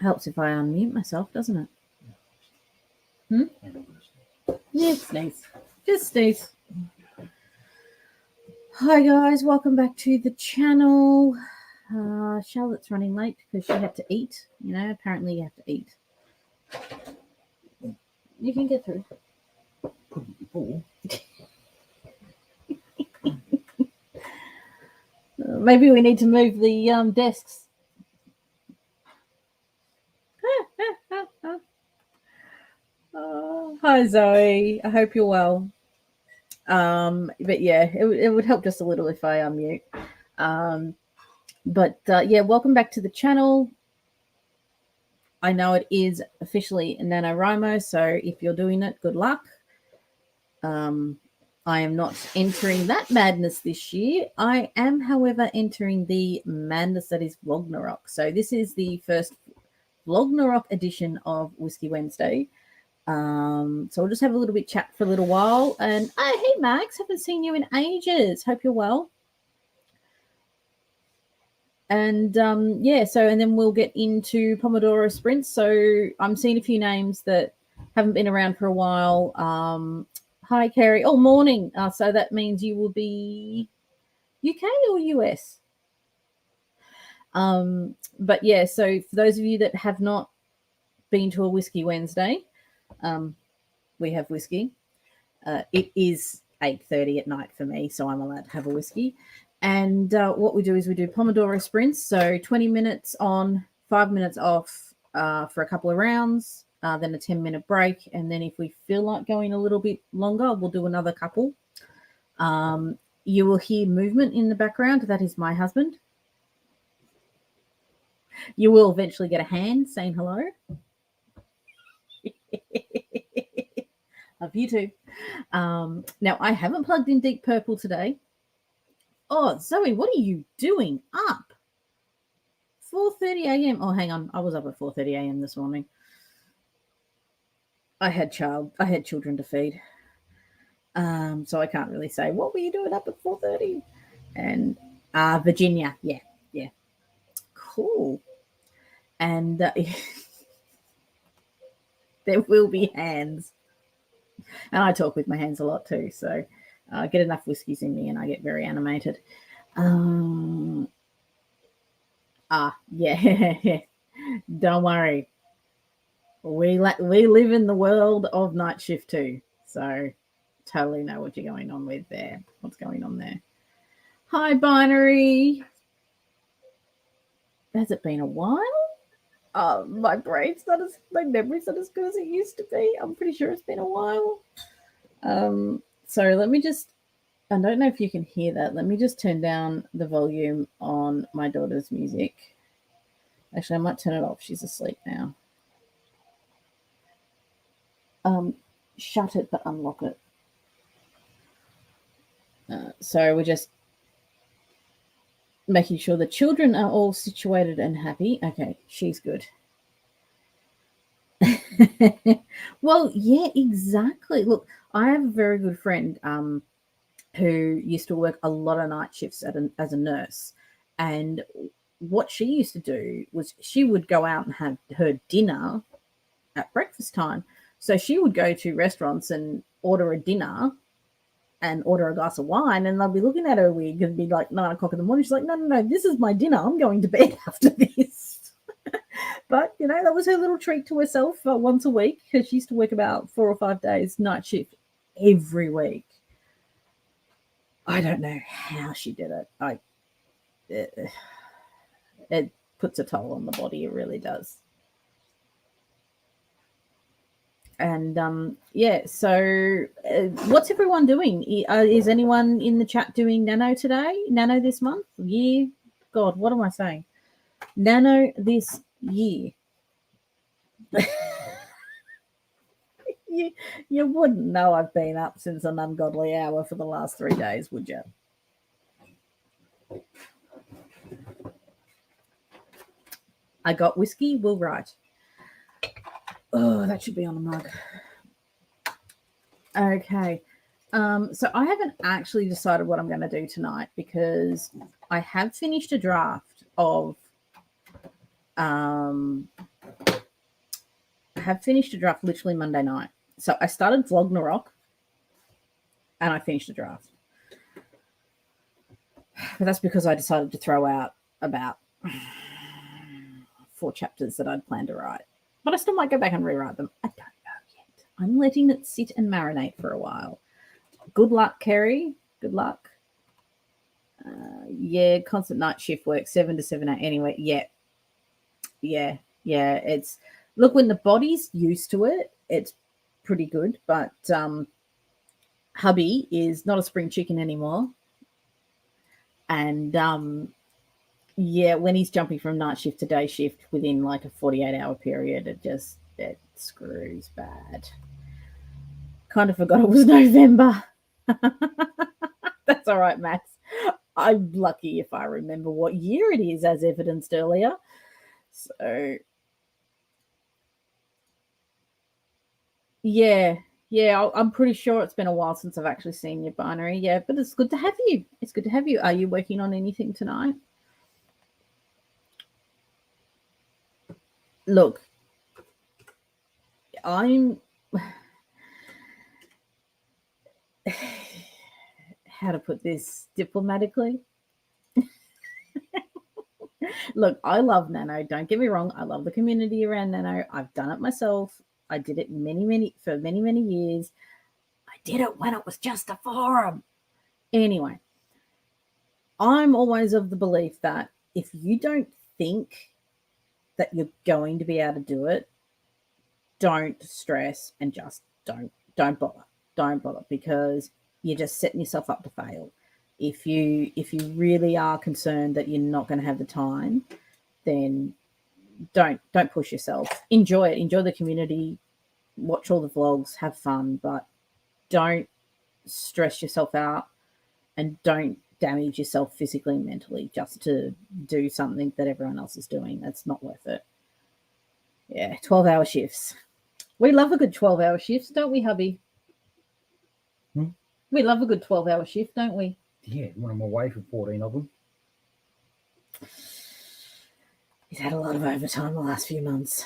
Helps if I unmute myself, doesn't it? Yeah, sneeze. Just sneeze. Hi guys, welcome back to the channel. Charlotte's running late because she had to eat. You know, apparently you have to eat. You can get through. Couldn't before. Maybe we need to move the desks. Hi Zoe, I hope you're well. But yeah, it would help just a little if I unmute. Yeah, welcome back to the channel. I know it is officially NaNoWriMo, so if you're doing it, good luck. I am not entering that madness this year. I am, however, entering the madness that is VLOGNAROK. So this is the first VLOGNAROK edition of Whiskey Wednesday. So we'll just have a little bit chat for a little while. And hey, Max, haven't seen you in ages. Hope you're well. And yeah, so and then we'll get into Pomodoro Sprints. So I'm seeing a few names that haven't been around for a while. Hi, Kerry. Oh, morning. So that means you will be UK or US? But yeah, so for those of you that have not been to a Whiskey Wednesday, we have whiskey. It is 8:30 at night for me, so I'm allowed to have a whiskey. And what we do is we do Pomodoro sprints, so 20 minutes on, 5 minutes off for a couple of rounds, then a 10-minute break. And then if we feel like going a little bit longer, we'll do another couple. You will hear movement in the background. That is my husband. You will eventually get a hand saying hello. Love you too. Now, I haven't plugged in Deep Purple today. Oh, Zoe, what are you doing up? 4:30 a.m. Oh, hang on. I was up at 4:30 a.m. this morning. I had children to feed. So I can't really say, what were you doing up at 4:30? And Virginia. Yeah. Cool. And there will be hands. And I talk with my hands a lot too. So I get enough whiskeys in me and I get very animated. Yeah. Don't worry. We live in the world of night shift too. So totally know what you're going on with there. What's going on there? Hi, Binary. Has it been a while? My brain's not as, my memory's not as good as it used to be. I'm pretty sure it's been a while. So let me just, I don't know if you can hear that. Let me just turn down the volume on my daughter's music. Actually, I might turn it off. She's asleep now. Shut it, but unlock it. So we're just making sure the children are all situated and happy. Okay, she's good. Well, yeah, exactly. Look, I have a very good friend who used to work a lot of night shifts as a nurse. And what she used to do was she would go out and have her dinner at breakfast time. So she would go to restaurants and order a dinner and order a glass of wine, and they'll be looking at her weird. It'd be like 9 o'clock in the morning. She's like, no, this is my dinner. I'm going to bed after this. But, you know, that was her little treat to herself once a week, because she used to work about 4 or 5 days night shift every week. I don't know how she did it. It puts a toll on the body. It really does. And yeah, so what's everyone doing? Is anyone in the chat doing Nano today? Nano this month? Year? God, what am I saying? Nano this year. You wouldn't know I've been up since an ungodly hour for the last 3 days, would you? I got whiskey, will write. Oh, that should be on a mug. Okay. So I haven't actually decided what I'm going to do tonight, because I have finished a draft of have finished a draft literally Monday night. So I started VLOGNAROK and I finished a draft. But that's because I decided to throw out about 4 chapters that I'd planned to write. But I still might go back and rewrite them. I don't know yet. I'm letting it sit and marinate for a while. Good luck, Kerry. Good luck. Yeah, constant night shift work, 7 to 7 anyway. Yeah. It's look, when the body's used to it, it's pretty good. But hubby is not a spring chicken anymore. And when he's jumping from night shift to day shift within like a 48-hour period, it screws bad. Kind of forgot it was November. That's all right, Max. I'm lucky if I remember what year it is, as evidenced earlier. So, yeah, I'm pretty sure it's been a while since I've actually seen your binary. Yeah, but it's good to have you. It's good to have you. Are you working on anything tonight? Look, I'm... How to put this diplomatically? Look, I love Nano. Don't get me wrong. I love the community around Nano. I've done it myself. I did it for many years. I did it when it was just a forum. Anyway, I'm always of the belief that if you don't think that you're going to be able to do it, don't stress and just don't bother. Don't bother, because you're just setting yourself up to fail. If you really are concerned that you're not going to have the time, then don't push yourself. Enjoy it. Enjoy the community. Watch all the vlogs. Have fun, but don't stress yourself out, and don't damage yourself physically and mentally just to do something that everyone else is doing. That's not worth it. Yeah, 12-hour shifts. We love a good 12-hour shifts, don't we, hubby? We love a good 12-hour shift, don't we? Yeah, when I'm away for 14 of them. He's had a lot of overtime the last few months.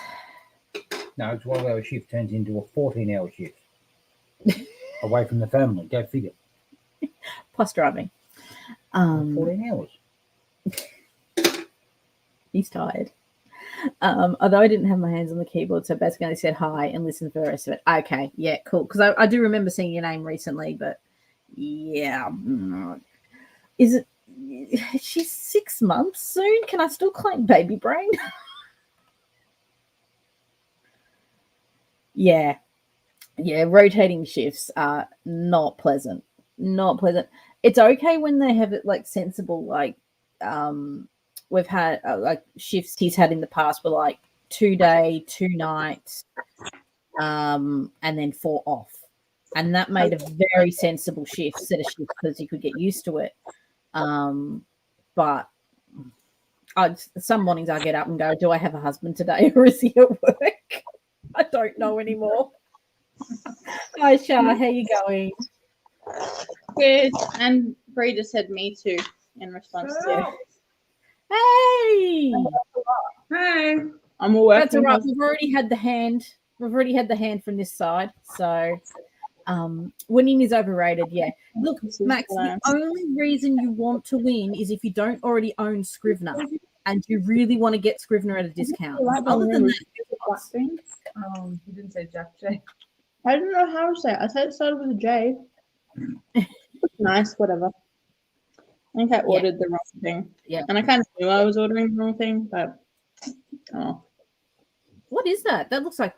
No, a 12-hour shift turns into a 14-hour shift. Away from the family, go figure. Plus driving. 14 hours. He's tired. Although I didn't have my hands on the keyboard, so basically I said hi and listened for the rest of it. Okay, yeah, cool. Because I do remember seeing your name recently, but yeah. Is it... She's 6 months soon? Can I still claim baby brain? Yeah, rotating shifts are not pleasant. Not pleasant. It's okay when they have it like sensible, like we've had like shifts he's had in the past were like 2 day, 2 nights, and then 4 off. And that made a very sensible set of shifts because you could get used to it. But some mornings I get up and go, do I have a husband today or is he at work? I don't know anymore. Hi, Shah. How you going? Good. And Bree just said me too in response to. Hey. Hey. I'm all working. That's all right. We've already had the hand. From this side. So winning is overrated. Yeah. Look, Max, the only reason you want to win is if you don't already own Scrivener and you really want to get Scrivener at a discount. Other than that, you didn't say Jack J. I don't know how to say it. I said it started with a J. Nice, whatever. I think I ordered the wrong thing. Yeah. And I kind of knew I was ordering the wrong thing, but What is that? That looks like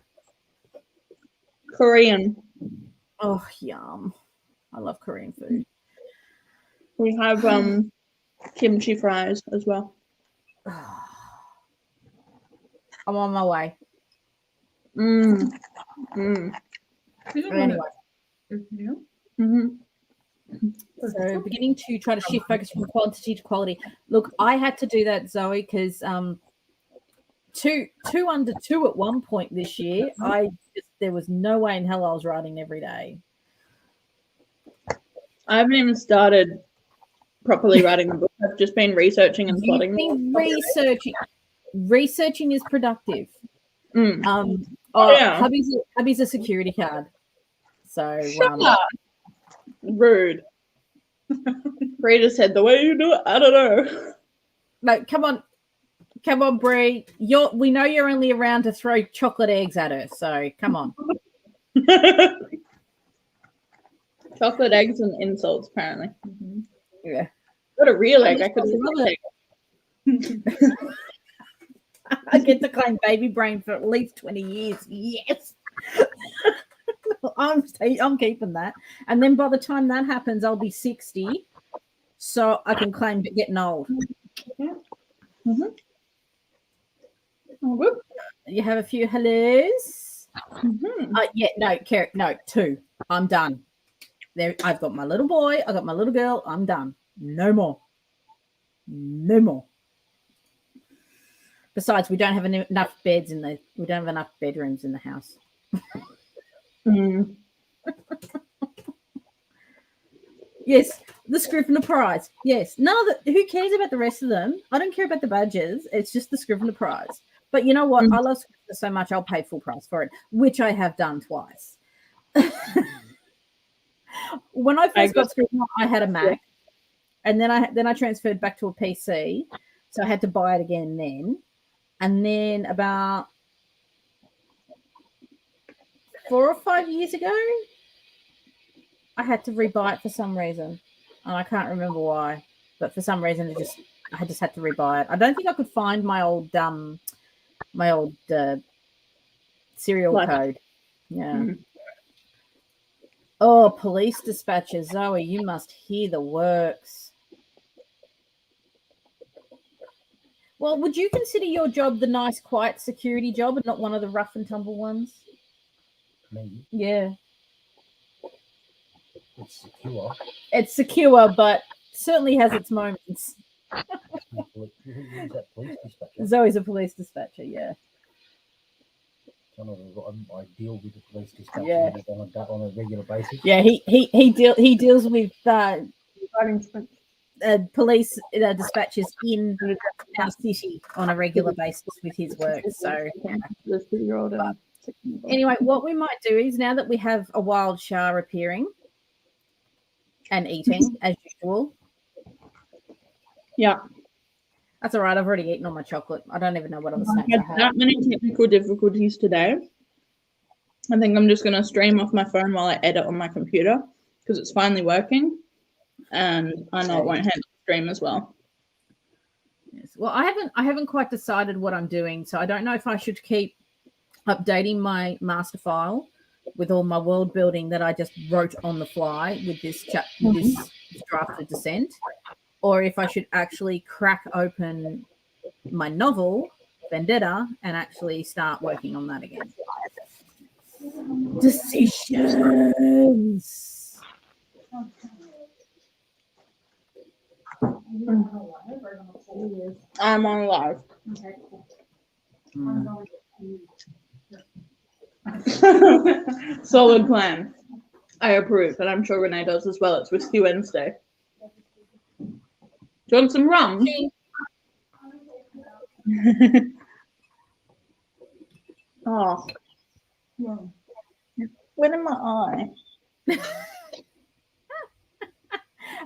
Korean. Oh, yum. I love Korean food. We have kimchi fries as well. I'm on my way. Anyway. So beginning to try to shift focus from quantity to quality. Look, I had to do that, Zoe, because two under 2 at one point this year. There was no way in hell I was writing every day. I haven't even started properly writing the book. I've just been researching and plotting. Researching is productive. Oh, yeah. hubby's a security card. So Shut up. Rude. Rita said, the way you do it, I don't know. no, come on, Bree. We know you're only around to throw chocolate eggs at her, so come on. Chocolate eggs and insults, apparently. Yeah. Got a real egg. I could love it. I get to claim baby brain for at least 20 years. Yes. I'm keeping that. And then by the time that happens, I'll be 60. So I can claim getting old. Mm-hmm. Oh, good. You have a few hellos. Mm-hmm. No, 2. I'm done. There, I've got my little boy. I got my little girl. I'm done. No more. No more. Besides, we don't have enough beds we don't have enough bedrooms in the house. Mm. Yes, the Scrivener prize. Yes. Who cares about the rest of them? I don't care about the badges. It's just the Scrivener prize. But you know what? I love Scrivener so much, I'll pay full price for it, which I have done twice. When I first got Scrivener, I had a Mac, and then I transferred back to a PC, so I had to buy it again then. And then about 4 or 5 years ago, I had to rebuy it for some reason, and I can't remember why. But for some reason, I just had to rebuy it. I don't think I could find my old serial code. Yeah. Oh, police dispatcher, Zoe, you must hear the works. Well, would you consider your job the nice, quiet security job and not one of the rough and tumble ones? Me, Yeah. it's secure. It's secure, but certainly has its moments. Who's that police dispatcher? Zoe's a police dispatcher, yeah. I deal with the police dispatcher Yeah. on a regular basis. Yeah, he deals with police dispatches in our city on a regular basis with his work. So anyway, what we might do is, now that we have a wild Shah appearing and eating as usual. Yeah. That's all right. I've already eaten all my chocolate. I don't even know what other snacks I had that many technical difficulties today. I think I'm just going to stream off my phone while I edit on my computer because it's finally working. And I know it won't handle the stream as well. Yes. Well, I haven't quite decided what I'm doing, so I don't know if I should keep updating my master file with all my world building that I just wrote on the fly with this draft of Descent, or if I should actually crack open my novel Vendetta and actually start working on that again. Decisions. I'm on live. Solid plan. I approve, and I'm sure Renee does as well. It's Whiskey Wednesday. Do you want some rum? Oh. Where in my eye?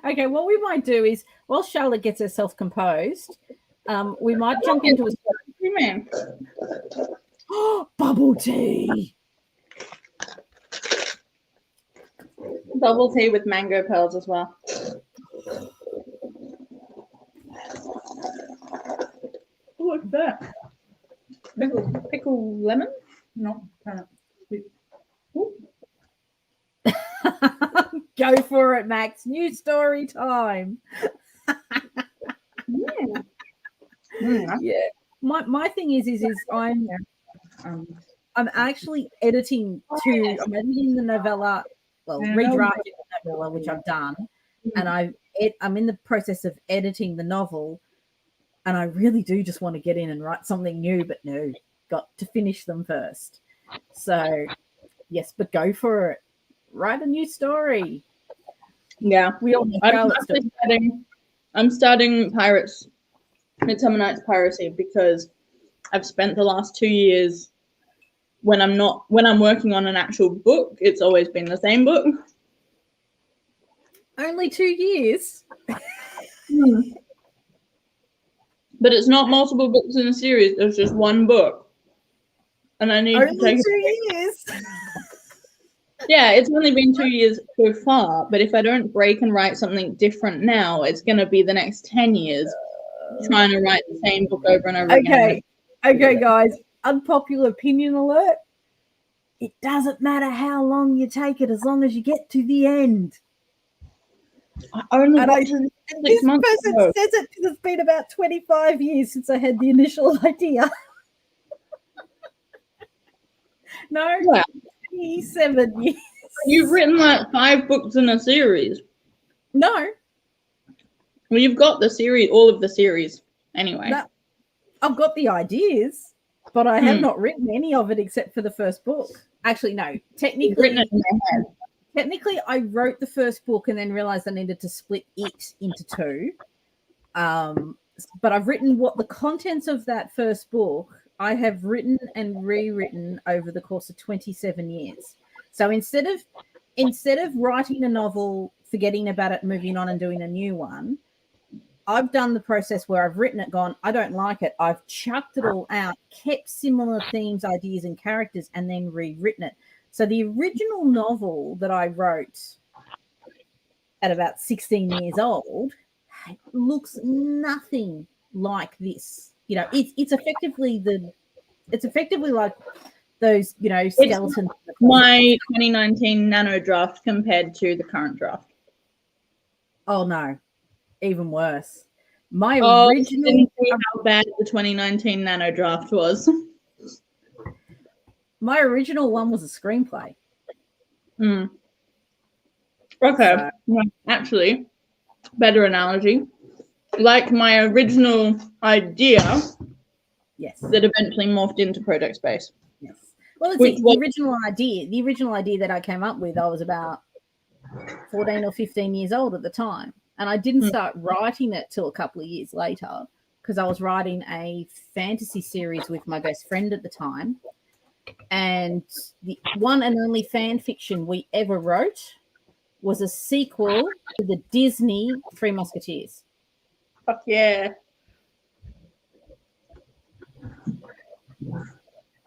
Okay, what we might do is, while Charlotte gets herself composed, we might jump into a... bubble tea. Bubble tea with mango pearls as well. What's that? Pickle lemon? No, Go for it, Max. New story time. Yeah. My thing is I'm actually editing I'm editing the novella, redrafting the novella, which I've done, and I'm in the process of editing the novel, and I really do just want to get in and write something new, but no, got to finish them first. So yes, but go for it. Write a new story. Yeah, we all know I'm starting Midsummer Night's Piracy because I've spent the last 2 years when I'm working on an actual book, it's always been the same book. Only 2 years. But it's not multiple books in a series. It's just one book. And I need Only to take 2 years. Yeah, it's only been 2 years so far, but if I don't break and write something different now, it's going to be the next 10 years trying to write the same book over and over again. Okay, guys. Unpopular opinion alert. It doesn't matter how long you take it as long as you get to the end. I only And got to this 6 months person ago. says it because it's been about 25 years since I had the initial idea. No, Yeah. 27 years. You've written like 5 books in a series. No, Well, you've got the series, all of the series anyway. no, I've got the ideas, but I have not written any of it except for the first book. Actually, no. You've written it in your head. Technically, I wrote the first book and then realized I needed to split it into 2. But I've written what the contents of that first book I have written and rewritten over the course of 27 years. So instead of writing a novel, forgetting about it, moving on and doing a new one, I've done the process where I've written it, gone, I don't like it. I've chucked it all out, kept similar themes, ideas, and characters, and then rewritten it. So the original novel that I wrote at about 16 years old looks nothing like this. You know, it's effectively like those, you know, skeletons. My 2019 nano draft compared to the current draft. Oh no, even worse. My Oh, original. didn't see how bad the 2019 nano draft was. My original one was a screenplay. Okay. So- Well, actually, better analogy. Like my original idea Yes. that eventually morphed into Project Space. Yes. Well, it's Which the was- original idea. The original idea that I came up with, I was about 14 or 15 years old at the time. And I didn't start writing it till a couple of years later because I was writing a fantasy series with my best friend at the time. And the one and only fan fiction we ever wrote was a sequel to the Disney Three Musketeers. Fuck yeah.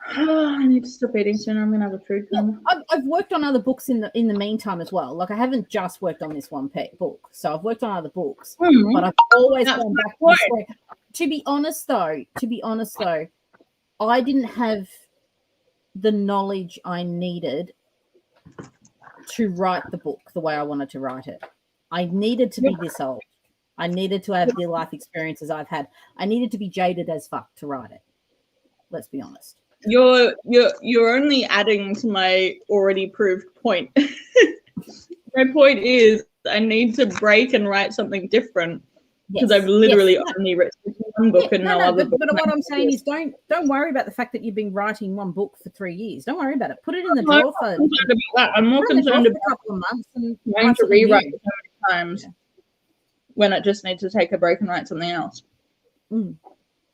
I need to stop eating soon. I'm gonna have a food coma. I've worked on other books in the meantime as well. Like I haven't just worked on this one book, so I've worked on other books, but I've always That's gone my back to the story. To be honest, though, I didn't have the knowledge I needed to write the book the way I wanted to write it. I needed to be this old. I needed to have the life experiences I've had. I needed to be jaded as fuck to write it. Let's be honest. You're only adding to my already proved point. My point is I need to break and write something different because I've literally only written one book and no other book. But what I'm saying is don't worry about the fact that you've been writing one book for 3 years. Don't worry about it. Put it in the drawer for I'm more concerned about a couple of months and trying to rewrite it so many times when I just need to take a break and write something else.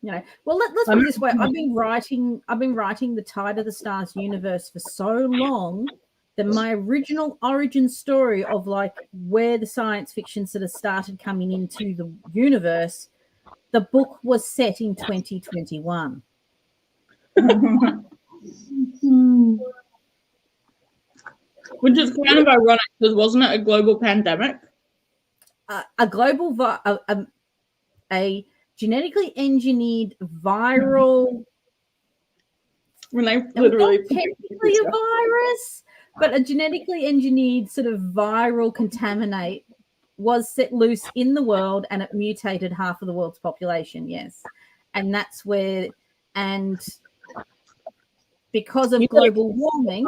You know, well, let's put it this way. I've been writing the Tide of the Stars universe for so long that my original origin story of like where the science fiction sort of started coming into the universe, the book was set in 2021. Which is kind of ironic because wasn't it a global pandemic? A genetically engineered viral. When they literally Not technically a virus, but a genetically engineered sort of viral contaminate was set loose in the world and it mutated half of the world's population. Yes. And that's where, and because of global warming,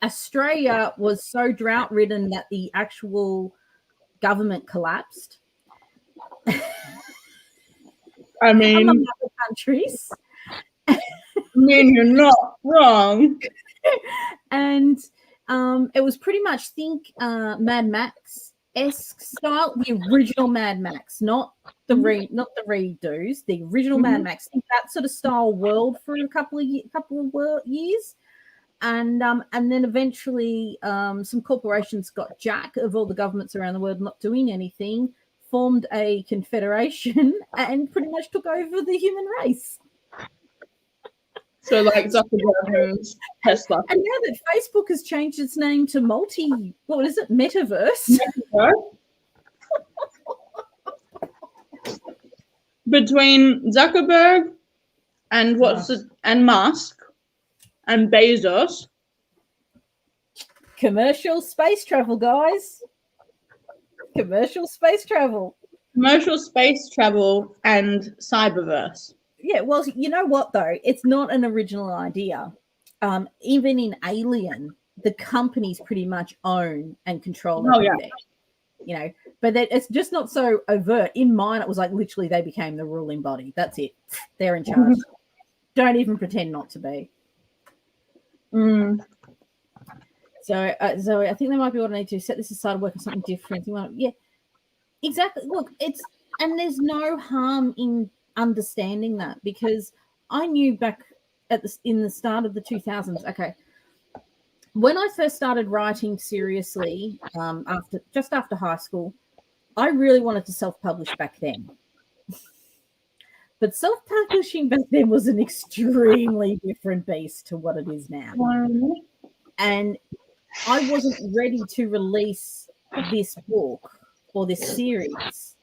Australia was so drought ridden that the actual government collapsed. I mean, among other countries. You're not wrong. And it was pretty much Mad Max esque style, the original Mad Max, not the redos, the original Mad Max. Think that sort of style world for a couple of years, and then eventually some corporations got jack of all the governments around the world not doing anything, formed a confederation, and pretty much took over the human race. So like Zuckerberg and Tesla. And now that Facebook has changed its name to Metaverse. Between Zuckerberg and and Musk and Bezos. Commercial space travel, guys. Commercial space travel. Commercial space travel and cyberverse. Yeah, well, you know what, though? It's not an original idea. Even in Alien, the companies pretty much own and control everything. You know, but it's just not so overt. In mine, it was like literally they became the ruling body. That's it. They're in charge. Don't even pretend not to be. So I think that might be what I need to set this aside, work on something different. Yeah, exactly. Look, and there's no harm in understanding that, because I knew back in the start of the 2000s. Okay, when I first started writing seriously, after high school, I really wanted to self-publish back then. But self-publishing back then was an extremely different beast to what it is now. And I wasn't ready to release this book or this series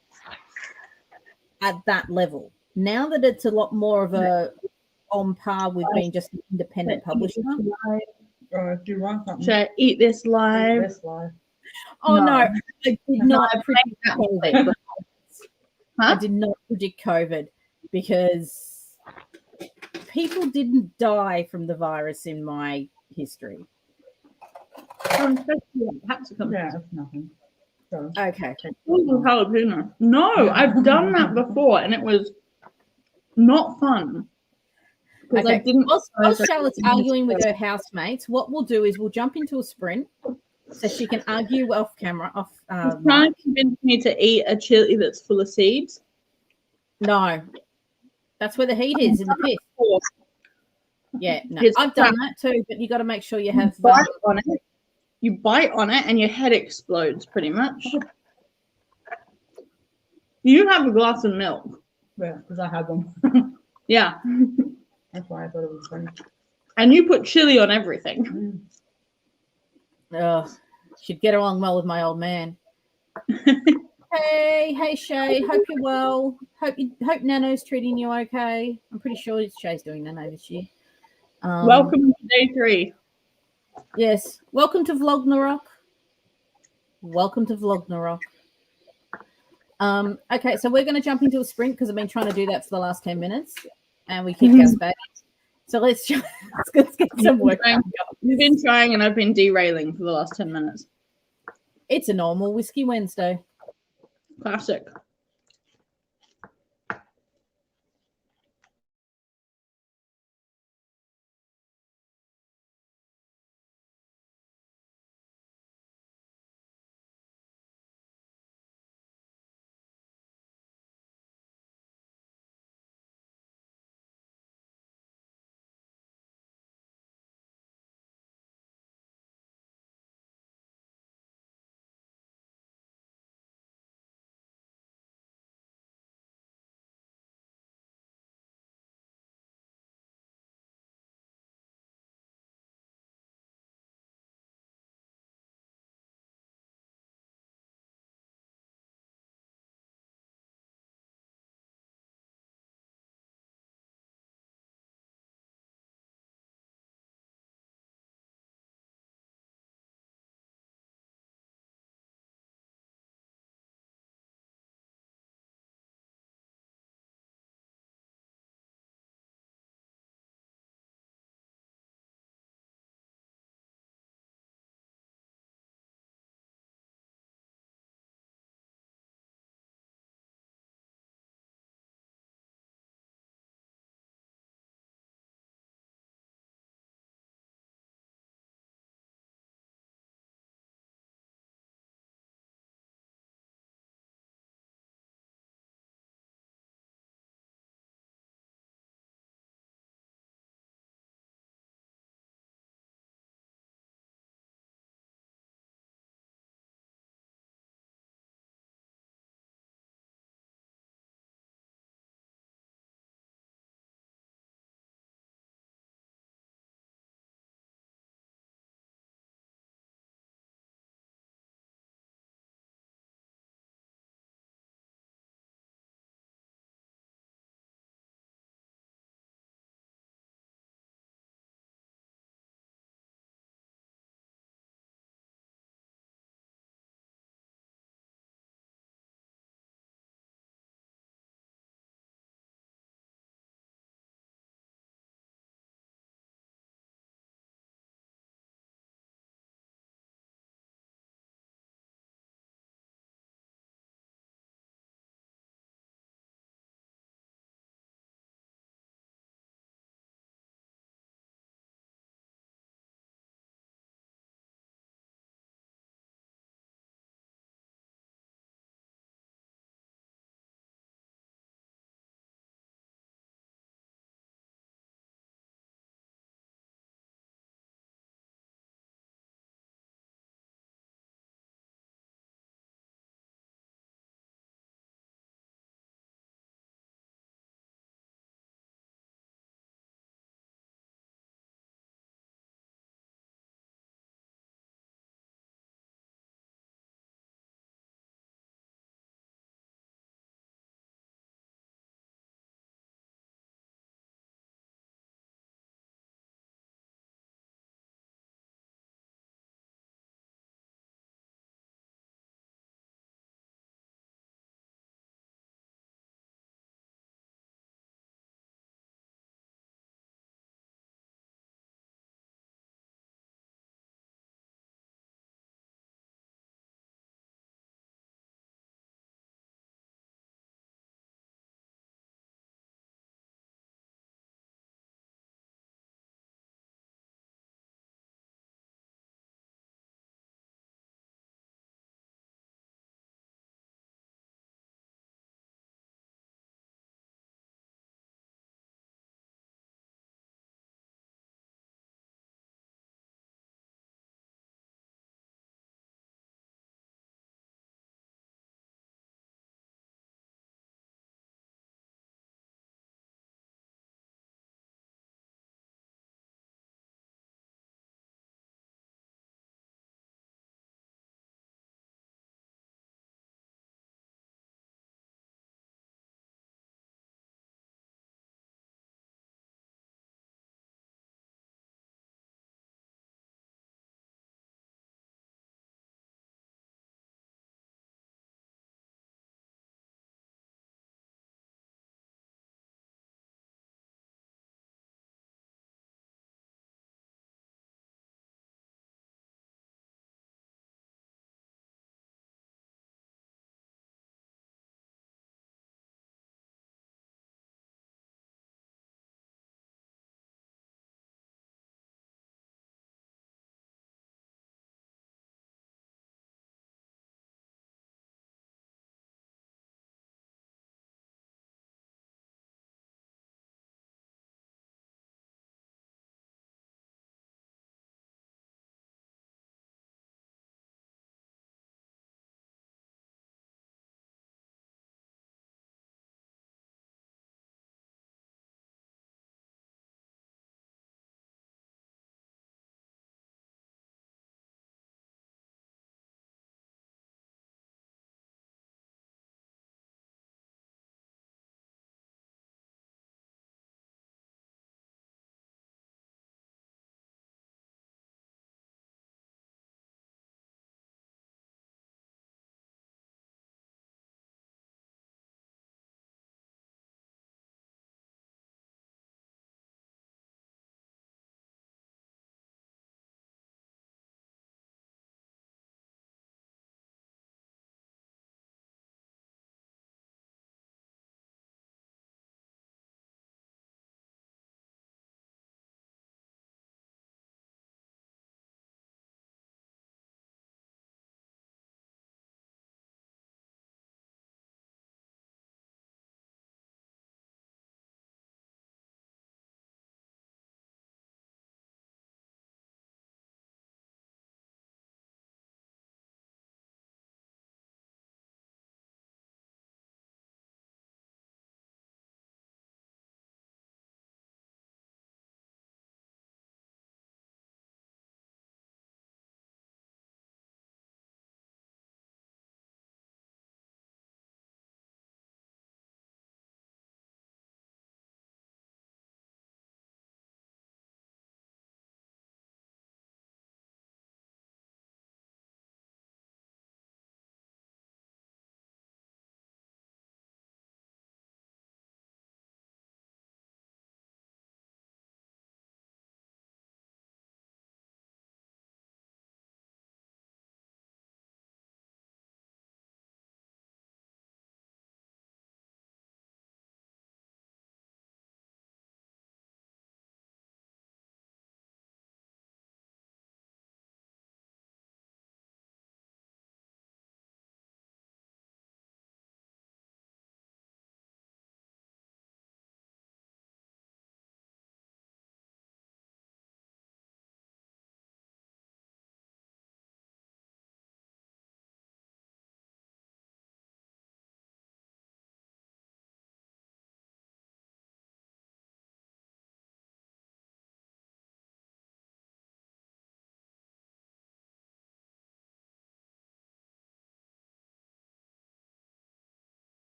at that level. Now that it's a lot more of a on par with being just an independent publisher. Do you want something? Should I eat this live? Eat this live. Oh no, I did not predict COVID. Huh? I did not predict COVID because people didn't die from the virus in my history. Yeah, Yeah, it's nothing. So, Okay. Jalapeno. No, I've done that before and it was not fun. Okay. I didn't. While Charlotte's arguing with her housemates, what we'll do is we'll jump into a sprint so she can argue off camera. She's trying to convince me to eat a chili that's full of seeds. No, that's where the heat is in the pith. Yeah, no, I've done that too, but you got to make sure you have. Bite on it. You bite on it, and your head explodes pretty much. You have a glass of milk. yeah, because I had them. Yeah. That's why I thought it was funny. And you put chili on everything. She'd get along well with my old man. Hey Shay, hope you're well. Hope Nano's treating you okay. I'm pretty sure Shay's doing Nano this year. Welcome to day 3. Yes, welcome to VLOGNAROK. Welcome to VLOGNAROK. Okay, so we're going to jump into a sprint because I've been trying to do that for the last 10 minutes, and we kicked us back. So let's get some work done. You've been trying, and I've been derailing for the last 10 minutes. It's a normal Whiskey Wednesday. Classic.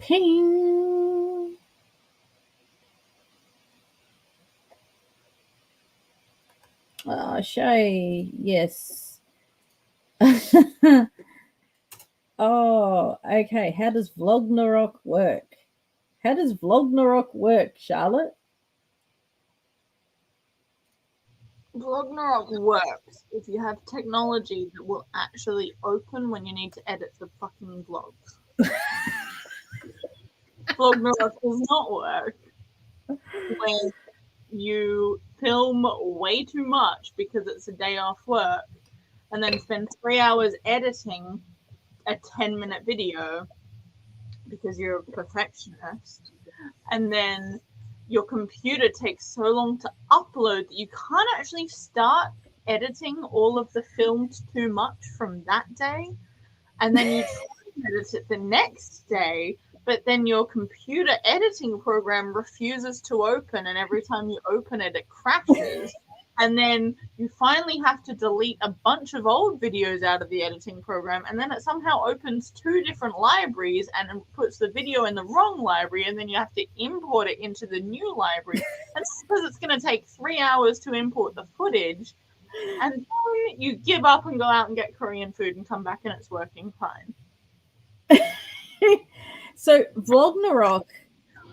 Ping. Shay, yes. Oh, okay. How does VLOGNAROK work? How does VLOGNAROK work, Charlotte? VLOGNAROK works if you have technology that will actually open when you need to edit the fucking vlogs. VLOGNAROK does not work when you film way too much because it's a day off work and then spend 3 hours editing a 10-minute video because you're a perfectionist, and then your computer takes so long to upload that you can't actually start editing all of the filmed too much from that day, and then you try and edit it the next day, but then your computer editing program refuses to open, and every time you open it, it crashes. And then you finally have to delete a bunch of old videos out of the editing program, and then it somehow opens 2 different libraries and puts the video in the wrong library, and then you have to import it into the new library. And because it's going to take 3 hours to import the footage, and then you give up and go out and get Korean food and come back and it's working fine. So VLOGNAROK,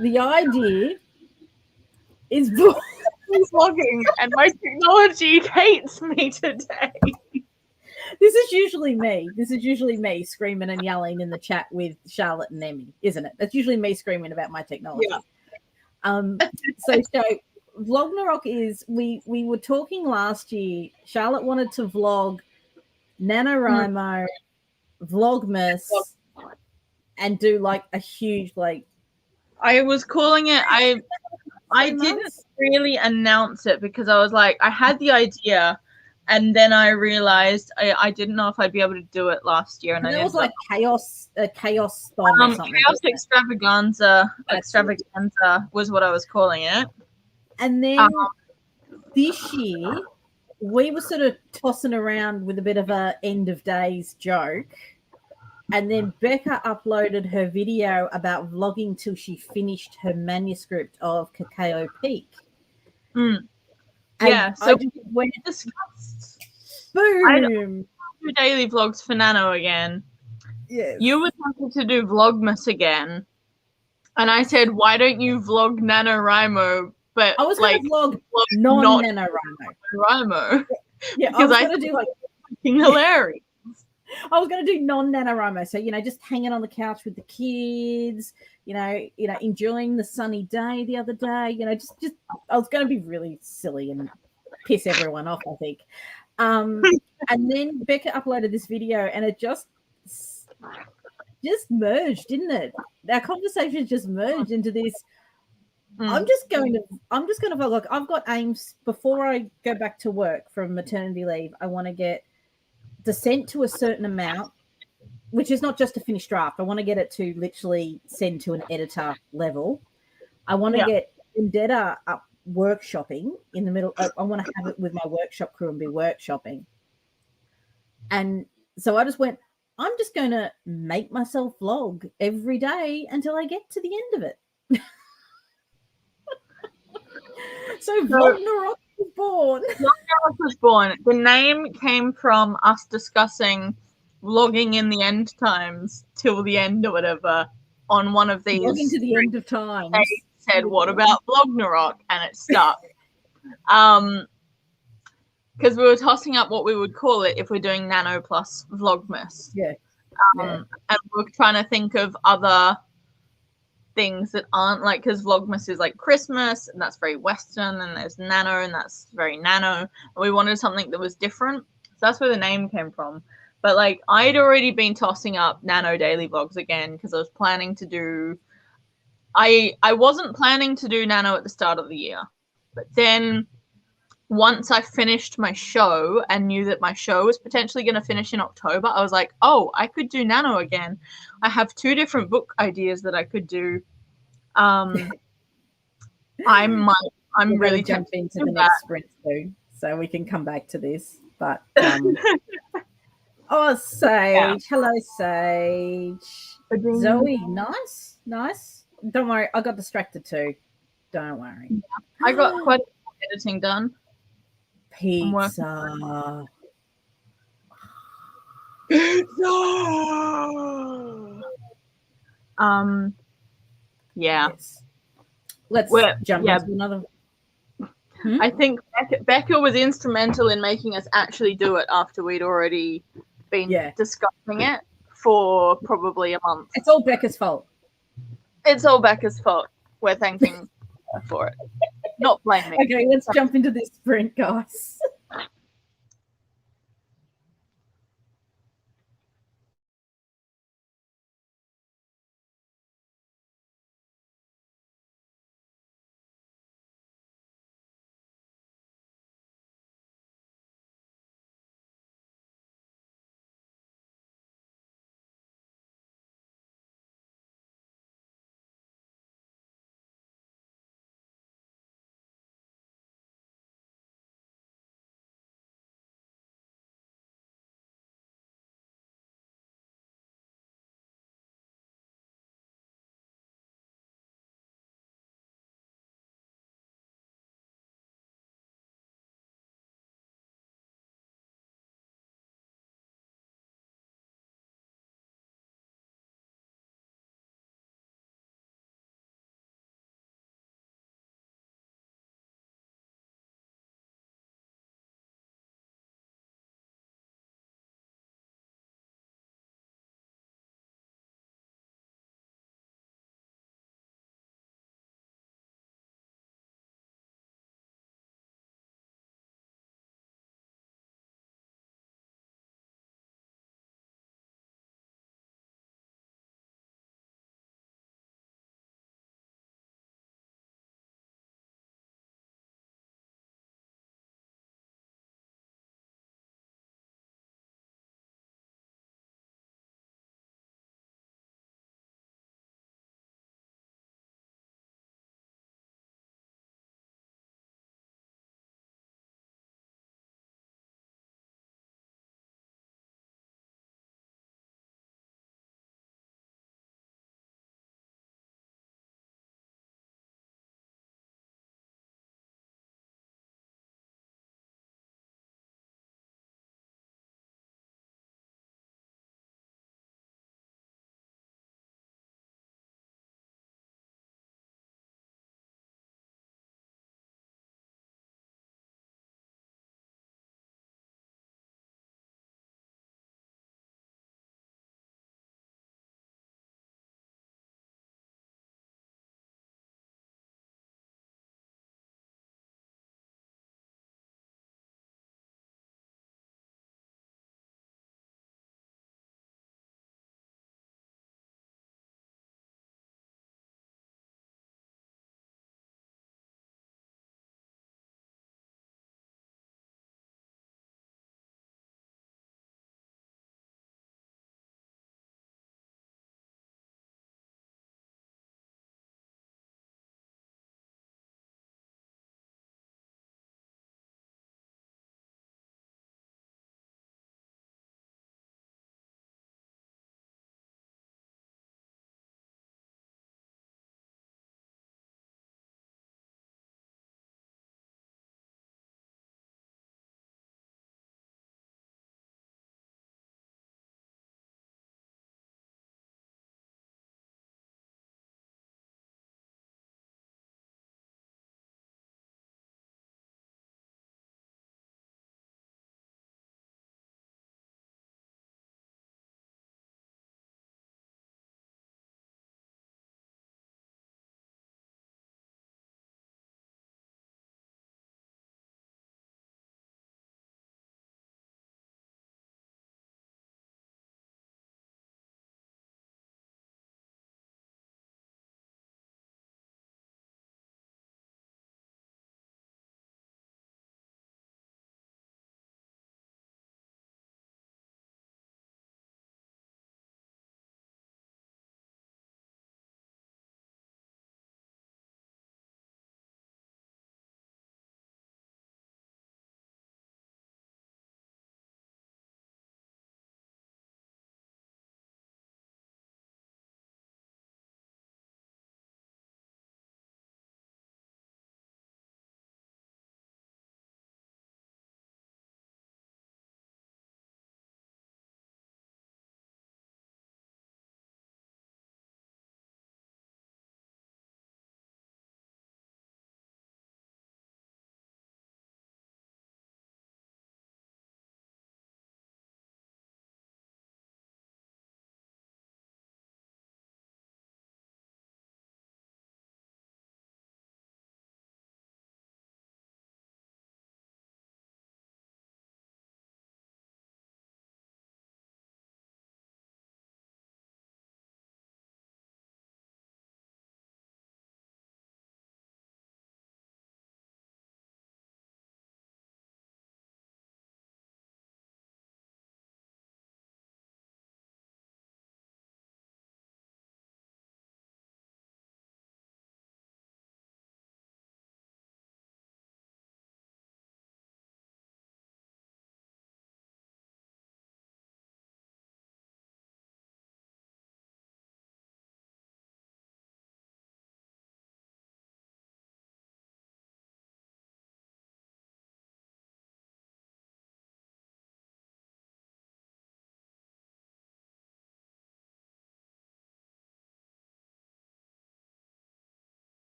the idea is Vlogging, and my technology hates me today. This is usually me. This is usually me screaming and yelling in the chat with Charlotte and Emmy, isn't it? That's usually me screaming about my technology. Yeah. So VLOGNAROK is, we were talking last year. Charlotte wanted to vlog NaNoWriMo, Vlogmas, and do like a huge, like, I was calling it, I didn't really announce it because I was like, I had the idea, and then I realized I didn't know if I'd be able to do it last year, and it I was like chaos thon or something. Chaos extravaganza was what I was calling it. And then this year we were sort of tossing around with a bit of a end of days joke. And then Becca uploaded her video about vlogging till she finished her manuscript of Cacao Peak. Yeah, so we discussed. Boom! Do daily vlogs for Nano again. Yes. You were tempted to do Vlogmas again, and I said, "Why don't you vlog NaNoWriMo?" But I was like going to vlog non-NaNoWriMo. Yeah, because I was going to do like hilarious. I was going to do non-NaNoWriMo, so just hanging on the couch with the kids, enjoying the sunny day the other day, just I was going to be really silly and piss everyone off, I think. And then Becca uploaded this video, and it just merged, didn't it? Our conversation just merged into this. I'm just going to vlog. Look, I've got aims before I go back to work from maternity leave. I want to get descent to a certain amount, which is not just a finished draft. I want to get it to literally send to an editor level. I want to get Vendetta up workshopping in the middle. I want to have it with my workshop crew and be workshopping. And so I just went, I'm just going to make myself vlog every day until I get to the end of it. So VLOGNAROK was born. VLOGNAROK was born. The name came from us discussing vlogging in the end times till the end or whatever on one of these. Vlogging to the end of time. They said, "What about VLOGNAROK?" And it stuck. Because we were tossing up what we would call it if we're doing Nano plus Vlogmas. Yeah. And we're trying to think of other things that aren't like, because Vlogmas is like Christmas and that's very Western, and there's Nano and that's very Nano, and we wanted something that was different, so that's where the name came from. But like, I'd already been tossing up Nano daily vlogs again because I was planning to do, I wasn't planning to do Nano at the start of the year, but then once I finished my show and knew that my show was potentially going to finish in October, I was like, oh, I could do Nano again. I have 2 different book ideas that I could do. I'm really jump into the next sprint soon, so we can come back to this. But oh, Sage, hello, Sage. Zoe, nice, nice. Don't worry, I got distracted too. Don't worry. I got quite a lot of editing done. Pizza. Yeah. Yes. Let's Well, jump yeah. into another. I think Becca was instrumental in making us actually do it after we'd already been discussing it for probably a month. It's all Becca's fault. It's all Becca's fault. We're thanking her for it. Not blame me. Okay, let's jump into this sprint, guys.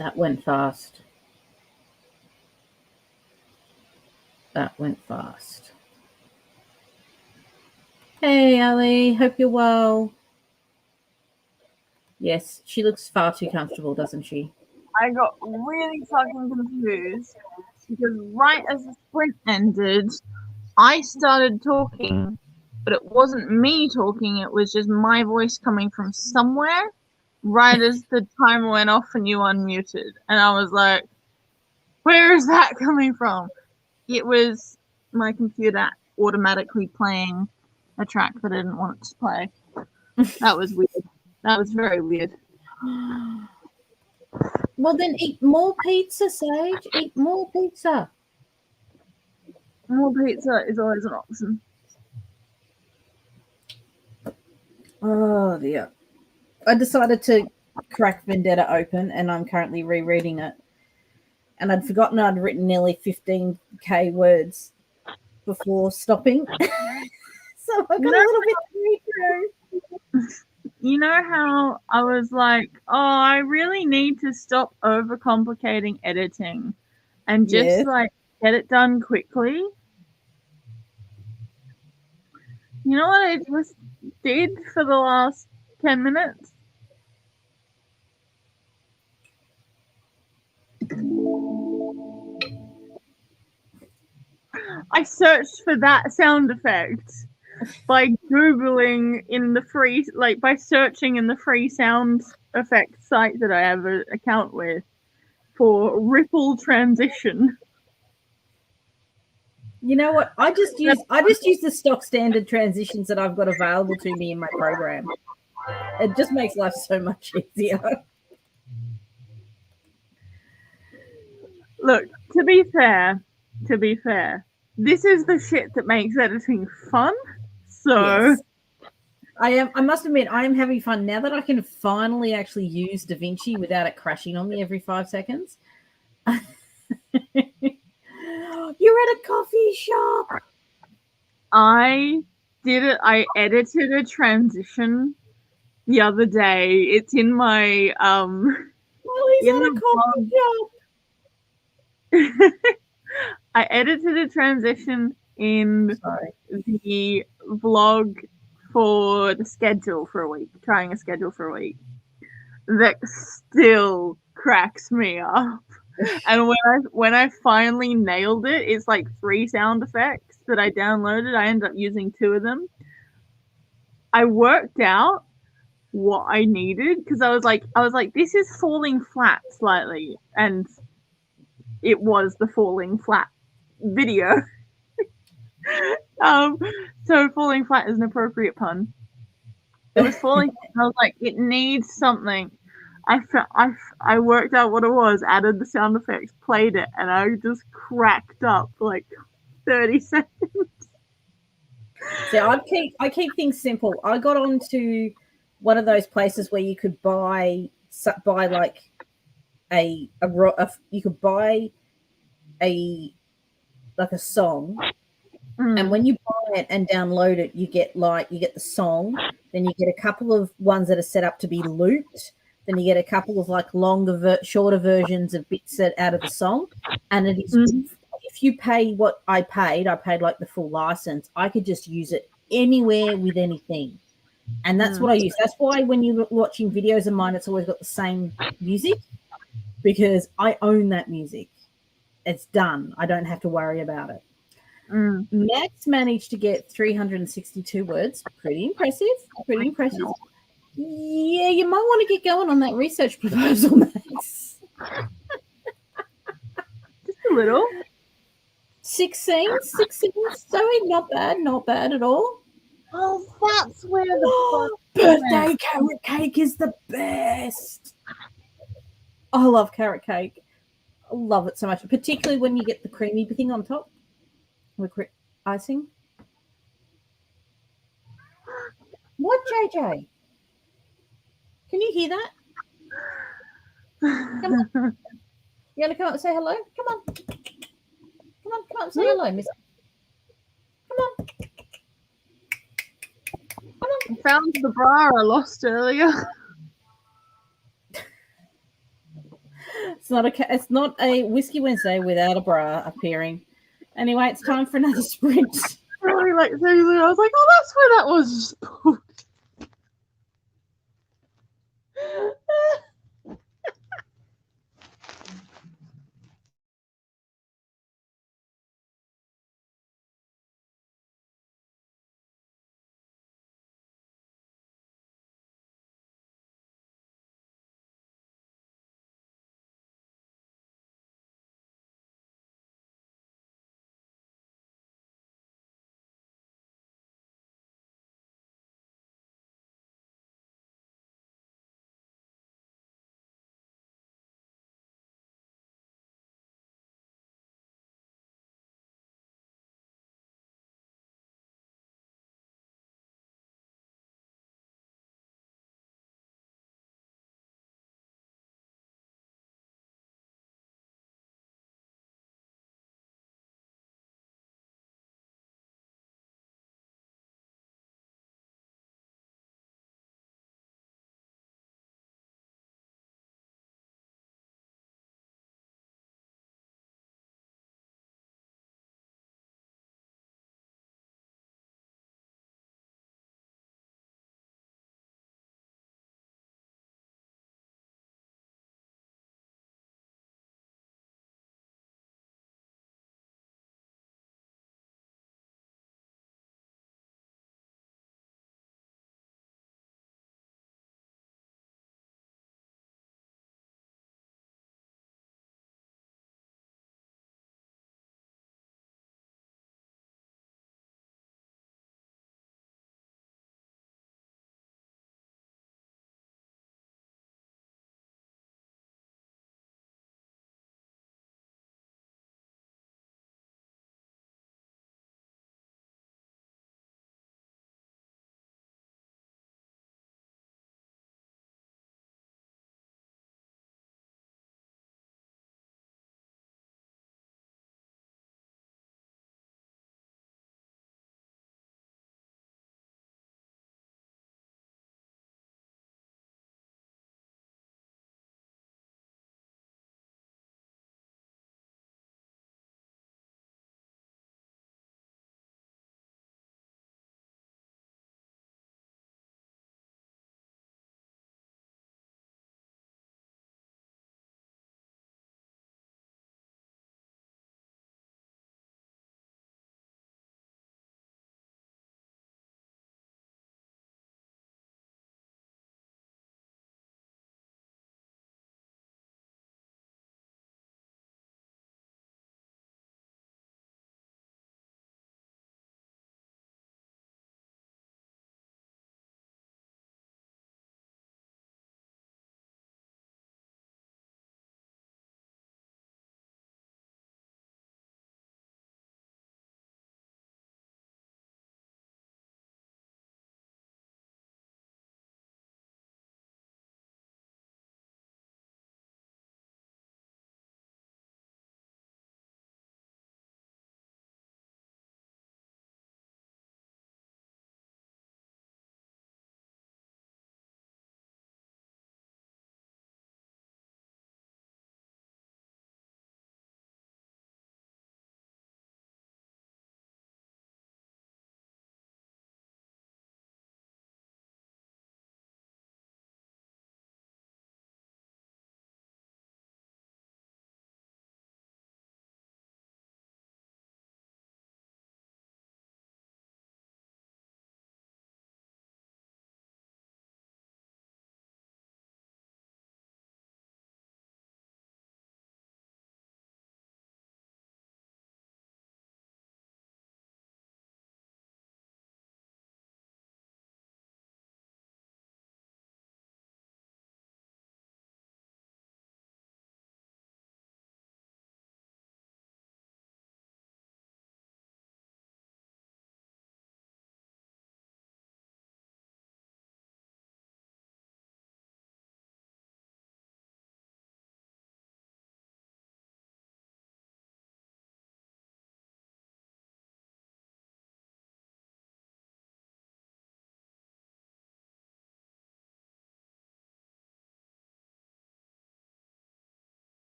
That went fast. That went fast. Hey, Ali. Hope you're well. Yes, she looks far too comfortable, doesn't she? I got really fucking confused because right as the sprint ended, I started talking, but it wasn't me talking, it was just my voice coming from somewhere right as the timer went off and you unmuted. And I was like, where is that coming from? It was my computer automatically playing a track that I didn't want it to play. That was weird. That was very weird. Well, then eat more pizza, Sage. Eat more pizza. More pizza is always an option. Oh, dear. I decided to crack Vendetta open, and I'm currently rereading it. And I'd forgotten I'd written nearly 15k words before stopping. So I got a little bit to read through. You know how I was like, oh, I really need to stop overcomplicating editing and just Yes. like get it done quickly? You know what I just did for the last 10 minutes? I searched for that sound effect by Googling in the free, like by searching in the free sound effect site that I have an account with for ripple transition. You know what? I just use the stock standard transitions that I've got available to me in my program. It just makes life so much easier. Look, to be fair, this is the shit that makes editing fun. So Yes. I must admit, I am having fun now that I can finally actually use DaVinci without it crashing on me every 5 seconds. You're at a coffee shop. I did it. I edited a transition the other day. It's in my Well, he's in at a the coffee shop. I edited a transition in the vlog for the schedule for a week, trying a schedule for a week. That still cracks me up. And when I finally nailed it, it's like 3 sound effects that I downloaded. I ended up using 2 of them. I worked out what I needed because I was like, this is falling flat slightly, and it was the falling flat video. So falling flat is an appropriate pun. It was falling. I was like, it needs something. I worked out what it was, added the sound effects, played it, and I just cracked up for like 30 seconds. So I keep things simple. I got onto one of those places where you could buy like you could buy a song, and when you buy it and download it, you get the song, then you get a couple of ones that are set up to be looped, then you get a couple of like shorter versions of bits out of the song, and it is if you pay what I paid like the full license, I could just use it anywhere with anything. And that's what I use. That's why when you're watching videos of mine, it's always got the same music, because I own that music. It's done. I don't have to worry about it. Max managed to get 362 words. Pretty impressive. Yeah, you might want to get going on that research proposal, Max. Just a little. 16, sorry, not bad at all. Oh, that's where the birthday carrot cake is the best. I love carrot cake. I love it so much, particularly when you get the creamy thing on top with icing. What, JJ? Can you hear that? Come on. You want to come up and say hello? Come on and say hello, miss. Come on. I found the bra I lost earlier. It's not a Whiskey Wednesday without a bra appearing. Anyway, it's time for another sprint. Really, like seriously, I was like, oh, that's where that was.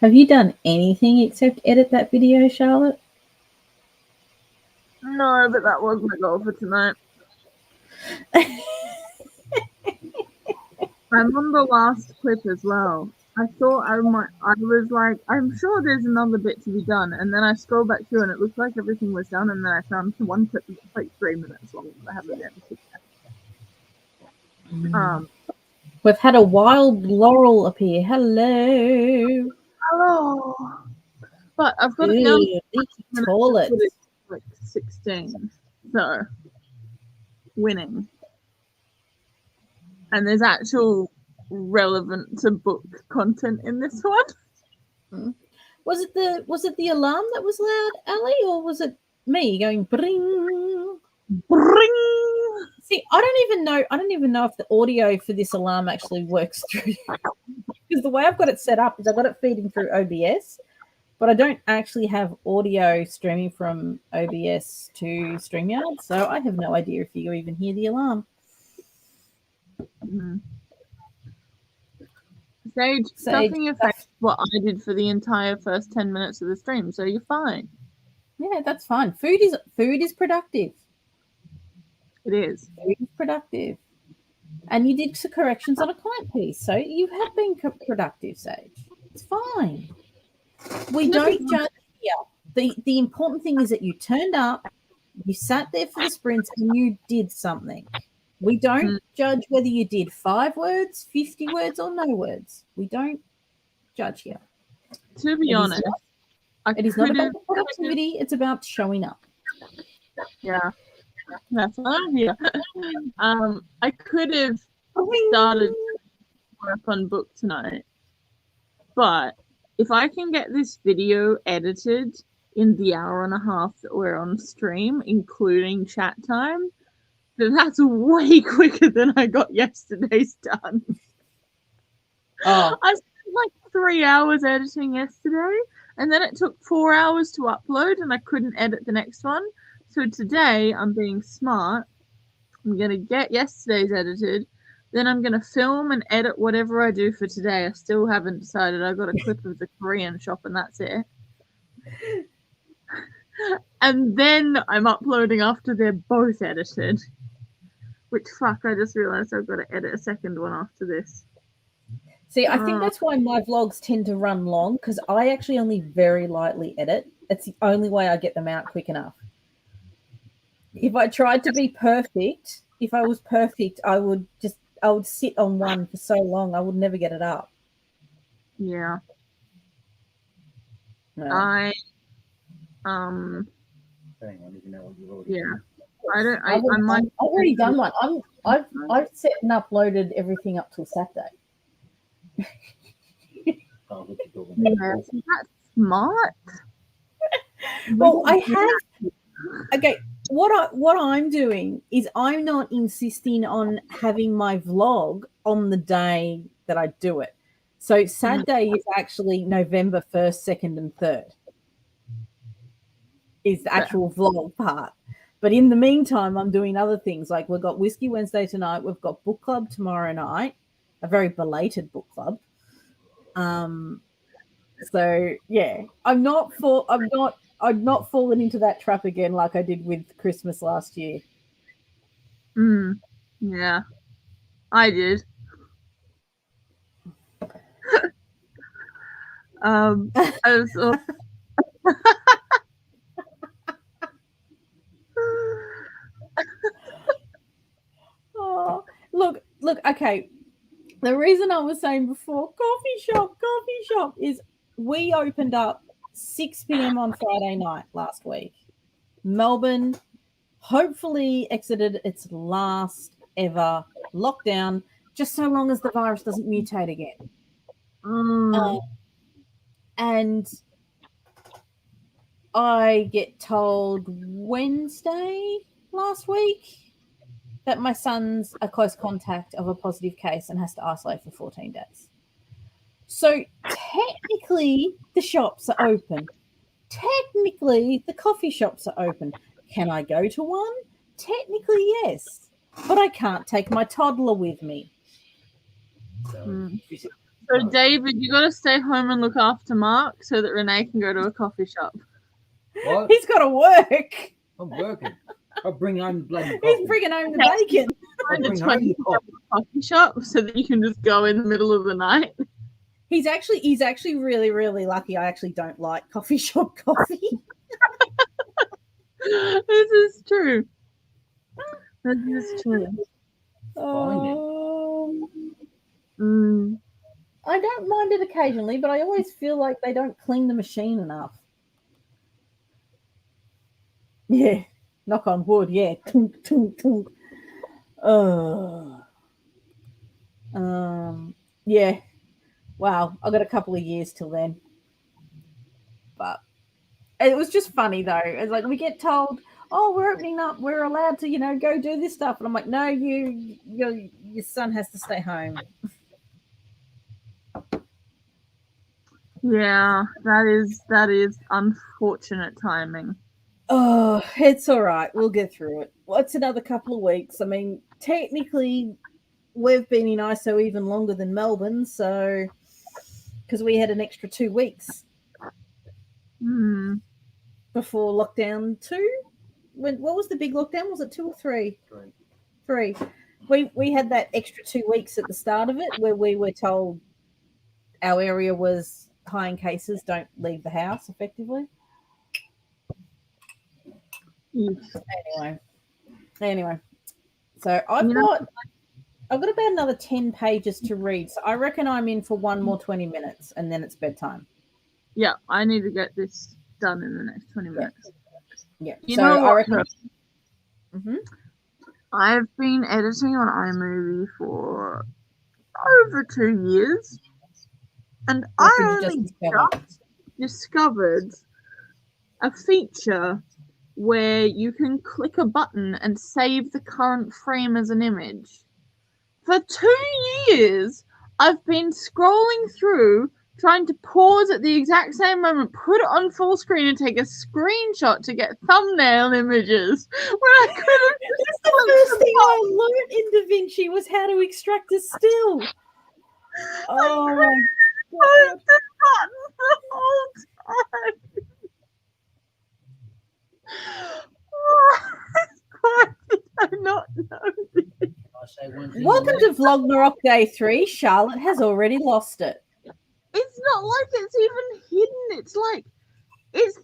Have you done anything except edit that video, Charlotte? No, but that was my goal for tonight. I'm on the last clip as well. I thought I was like, I'm sure there's another bit to be done. And then I scrolled back through and it looked like everything was done. And then I found one clip that's like 3 minutes long that I haven't edited yet. We've had a wild Laurel appear. Hello. Hello. But I've got it down Ooh, leaky toilet. to like 16. So, winning. And there's actual relevant to book content in this one. Was it the alarm that was loud, Ali, or was it me going bring? Bring! See, I don't even know if the audio for this alarm actually works through, because the way I've got it set up is I've got it feeding through OBS, but I don't actually have audio streaming from OBS to StreamYard, so I have no idea if you even hear the alarm. Sage, nothing affects what I did for the entire first 10 minutes of the stream, so you're fine. Yeah, that's fine. Food is productive. It is. Food is productive. And you did some corrections on a client piece, so you have been productive, Sage. It's fine. We don't judge here. The important thing is that you turned up, you sat there for the sprints, and you did something. We don't judge whether you did 5 words, 50 words, or no words. We don't judge here. To be honest, it is not about productivity. It's about showing up. Yeah, that's what I'm here. I could have started work on book tonight, but if I can get this video edited in the hour and a half that we're on stream, including chat time, then that's way quicker than I got yesterday's done. Oh. I spent like 3 hours editing yesterday, and then it took 4 hours to upload, and I couldn't edit the next one. So today, I'm being smart. I'm going to get yesterday's edited, then I'm going to film and edit whatever I do for today. I still haven't decided. I got a clip of the Korean shop, and that's it. And then I'm uploading after they're both edited. Which, fuck, I just realised I've got to edit a second one after this. See, I think that's why my vlogs tend to run long, because I actually only very lightly edit. It's the only way I get them out quick enough. If I tried to be perfect, if I was perfect, I would sit on one for so long, I would never get it up. Yeah. No. I might. I've already done one. I've set and uploaded everything up till Saturday. Yeah, that's smart. Well, I have. Okay, what I'm doing is I'm not insisting on having my vlog on the day that I do it. So Saturday is actually November 1st, 2nd, and 3rd. Is the actual vlog part. But in the meantime, I'm doing other things. Like we've got Whiskey Wednesday tonight. We've got book club tomorrow night, a very belated book club. So yeah, I'm not falling into that trap again like I did with Christmas last year. Yeah, I did. I was. Oh, look, okay. The reason I was saying before, coffee shop is we opened up 6 p.m. on Friday night last week. Melbourne hopefully exited its last ever lockdown, just so long as the virus doesn't mutate again. And I get told Wednesday last week that my son's a close contact of a positive case and has to isolate for 14 days. So technically the shops are open. Technically the coffee shops are open. Can I go to one? Technically, yes. But I can't take my toddler with me. So, David, you got to stay home and look after Mark so that Renee can go to a coffee shop. What? He's got to work. I'm working. I'll bring home the bloody He's coffee. bringing home the bacon. I'll Find a bring home the 20 coffee. coffee shop so that you can just go in the middle of the night. He's actually really, really lucky. I actually don't like coffee shop coffee. This is true. This is true. Mm. I don't mind it occasionally, but I always feel like they don't clean the machine enough. Yeah, knock on wood. Yeah, tunk, tunk, tunk. Yeah. Wow, I've got a couple of years till then. But it was just funny though. It's like we get told, "Oh, we're opening up. We're allowed to, go do this stuff," and I'm like, "No, your son has to stay home." Yeah, that is unfortunate timing. Oh, it's all right. We'll get through it. Well, it's another couple of weeks. I mean, technically, we've been in ISO even longer than Melbourne, so because we had an extra 2 weeks before lockdown 2. What was the big lockdown? Was it 2 or 3? 3. We had that extra 2 weeks at the start of it where we were told our area was high in cases, don't leave the house effectively. Anyway, so I've got about another 10 pages to read, so I reckon I'm in for one more 20 minutes and then it's bedtime. Yeah, I need to get this done in the next 20 minutes. Yeah, you so know what, I reckon. I've been editing on iMovie for over 2 years, and What I did you only just discover? discovered a feature where you can click a button and save the current frame as an image. For 2 years, I've been scrolling through, trying to pause at the exact same moment, put it on full screen, and take a screenshot to get thumbnail images. When I could have That's the first thing I learned in DaVinci was how to extract a still. Oh my god! the button the whole time. Why did I not know this? I say one thing. Welcome to Vlognarok Day 3. Charlotte has already lost it. It's not like it's even hidden. It's like it's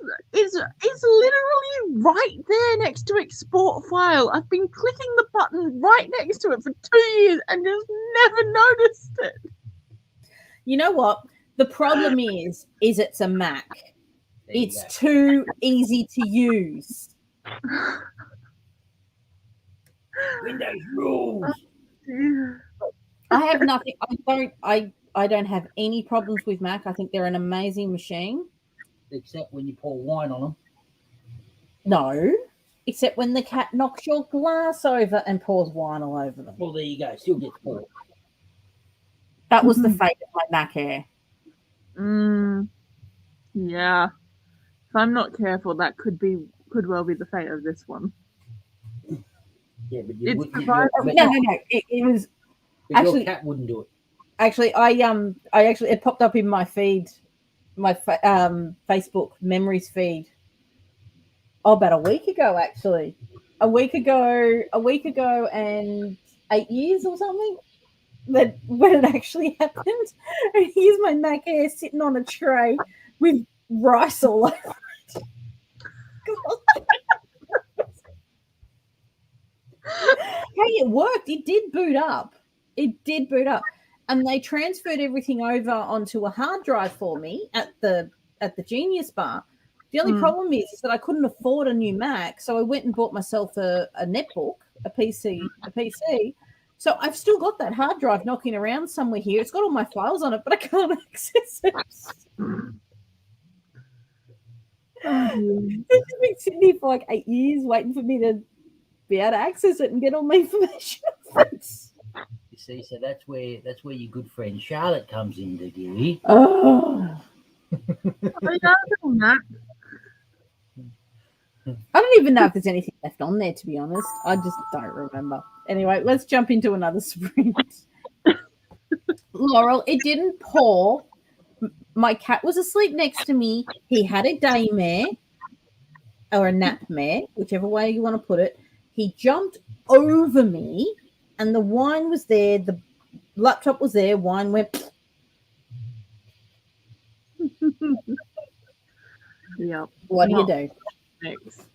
literally right there next to export file. I've been clicking the button right next to it for 2 years and just never noticed it. You know what? The problem is it's a Mac. It's too easy to use. Windows rules. I have nothing. I don't have any problems with Mac. I think they're an amazing machine. Except when you pour wine on them. No, except when the cat knocks your glass over and pours wine all over them. Well, there you go. Still gets poured. That was the fate of my Mac Air. Yeah. If I'm not careful, that could well be the fate of this one. Yeah, but It's you survived- No. It was actually- your cat wouldn't do it. actually it popped up in my feed, my Facebook memories feed. Oh, about a week ago, actually. A week ago, and 8 years or something. That when it actually happened. And here's my Mac Air sitting on a tray with rice all over it. Hey, it worked. It did boot up. And they transferred everything over onto a hard drive for me at the Genius Bar. The only problem is that I couldn't afford a new Mac, so I went and bought myself a netbook, a PC. So I've still got that hard drive knocking around somewhere here. It's got all my files on it, but I can't access it. It's just been sitting here for like 8 years waiting for me to be able to access it and get all my information. You see, so that's where your good friend Charlotte comes in, Diggy. Oh. I don't even know if there's anything left on there, to be honest. I just don't remember. Anyway, let's jump into another sprint. Laurel, it didn't pour. My cat was asleep next to me. He had a daymare or a napmare, whichever way you want to put it. He jumped over me, and the wine was there. The laptop was there. Wine went. Yep. What do you Not do? Thanks.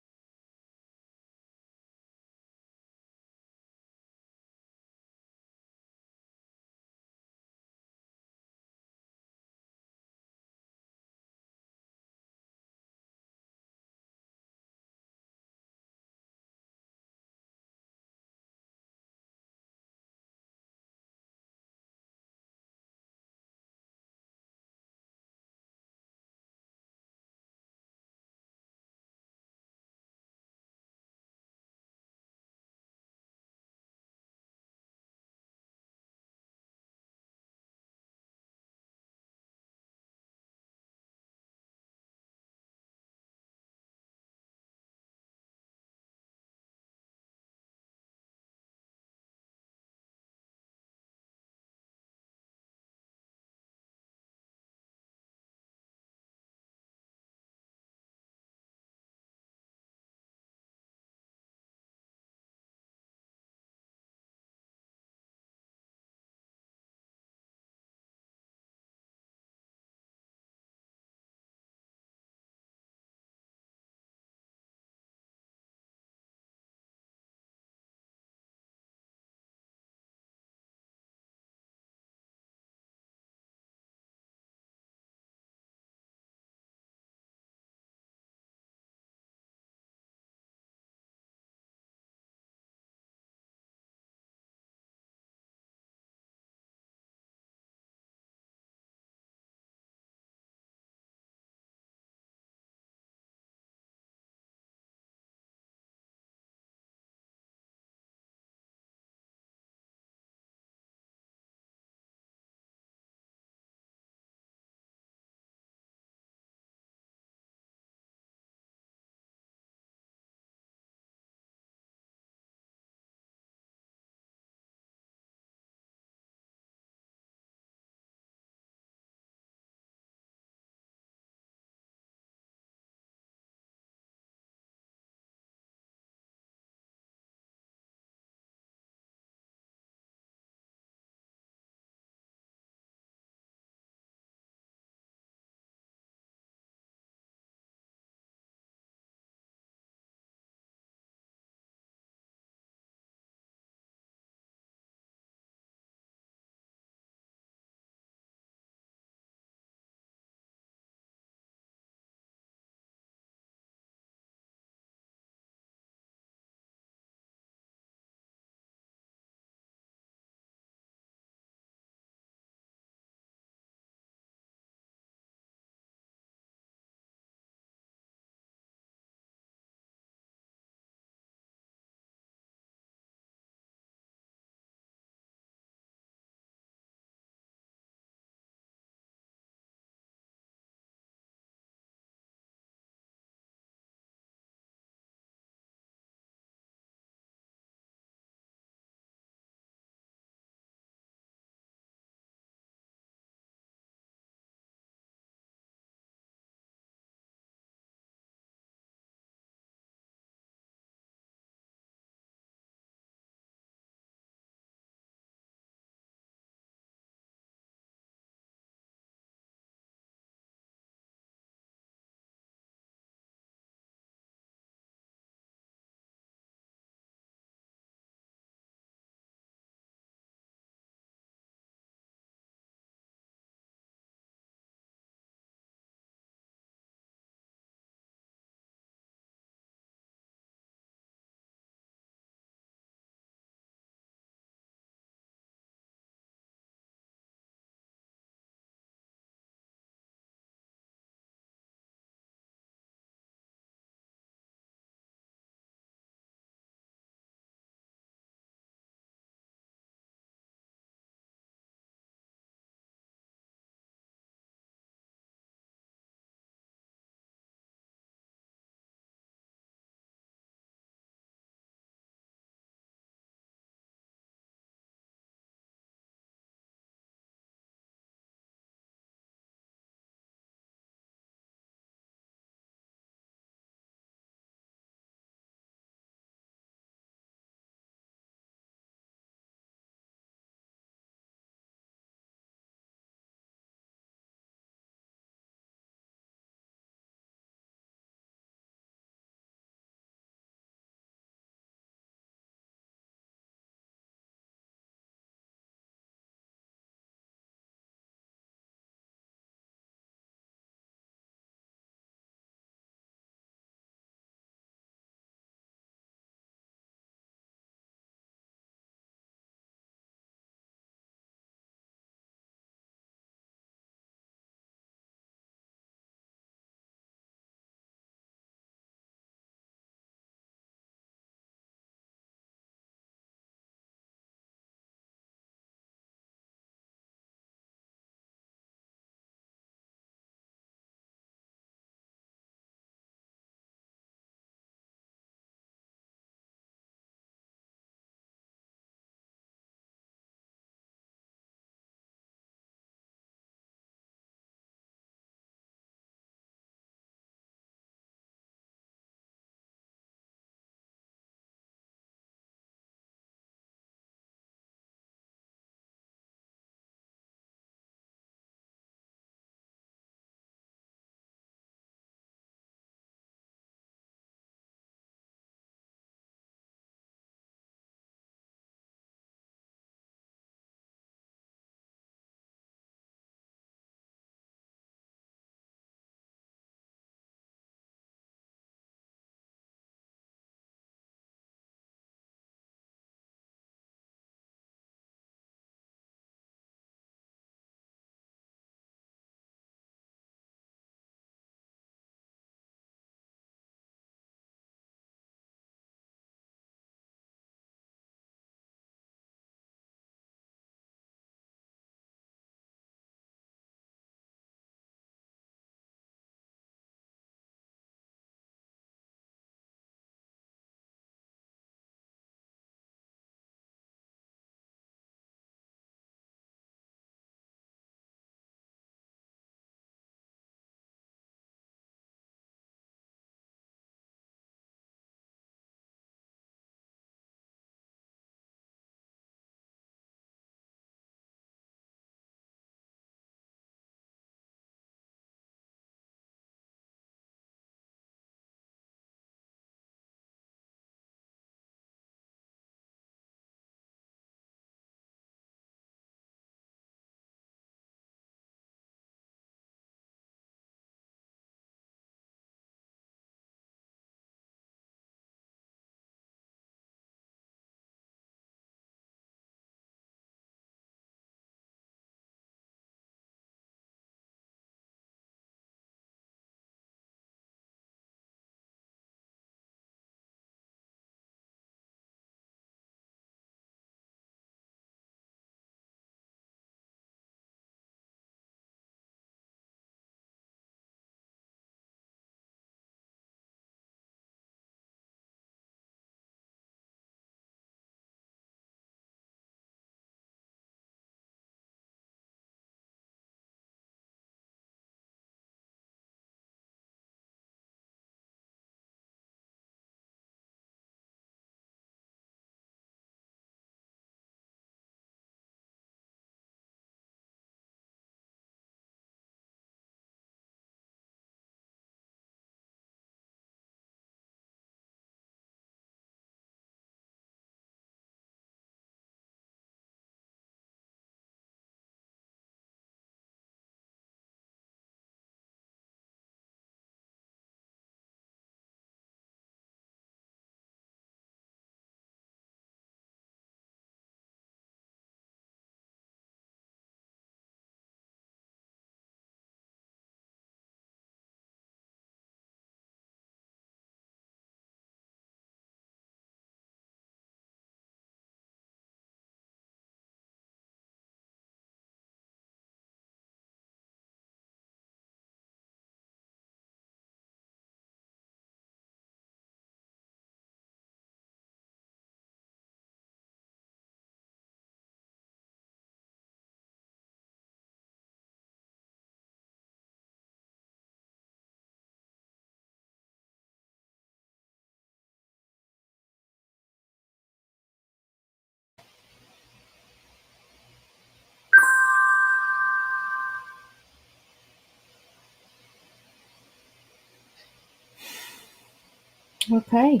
Okay.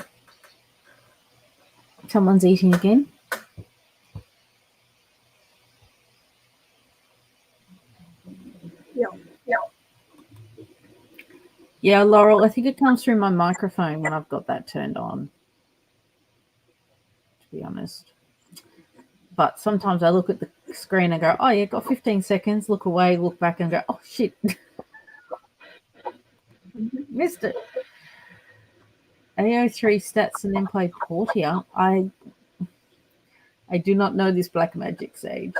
Someone's eating again. Yeah. Yeah, Laurel, I think it comes through my microphone when I've got that turned on, to be honest. But sometimes I look at the screen and go, oh, yeah, got 15 seconds, look away, look back and go, oh, shit. Missed it. AO3 stats and then play Portia. I do not know this black magic, Sage.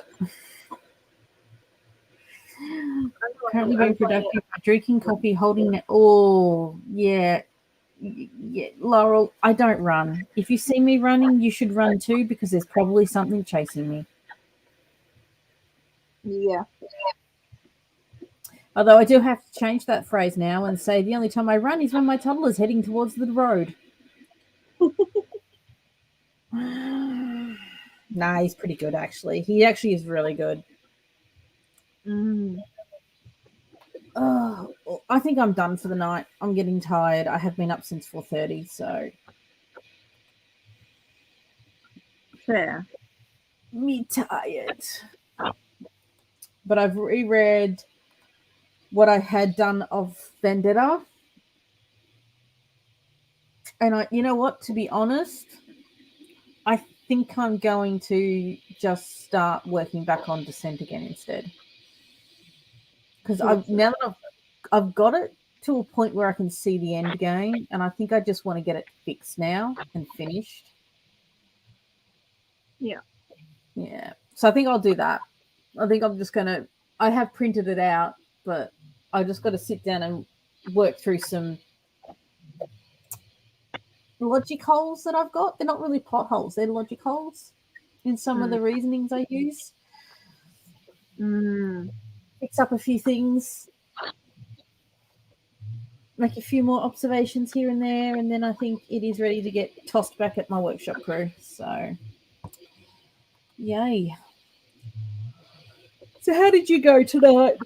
Currently being productive, drinking coffee, holding it. Oh, yeah. Yeah, Laurel, I don't run. If you see me running, you should run too, because there's probably something chasing me. Yeah. Although I do have to change that phrase now and say the only time I run is when my toddler's heading towards the road. Nah, he's pretty good, actually. He actually is really good. Oh, I think I'm done for the night. I'm getting tired. I have been up since 4:30, so Fair. me tired. But I've reread what I had done of Vendetta. And you know what? To be honest, I think I'm going to just start working back on Descent again instead. Because now that I've got it to a point where I can see the end game, and I think I just want to get it fixed now and finished. Yeah. Yeah. So I think I'll do that. I think I'm just going to, I have printed it out, but I just got to sit down and work through some logic holes that I've got. They're not really plot holes, they're logic holes in some of the reasonings I use. Fix up a few things, make a few more observations here and there, and then I think it is ready to get tossed back at my workshop crew. So, yay. So how did you go tonight?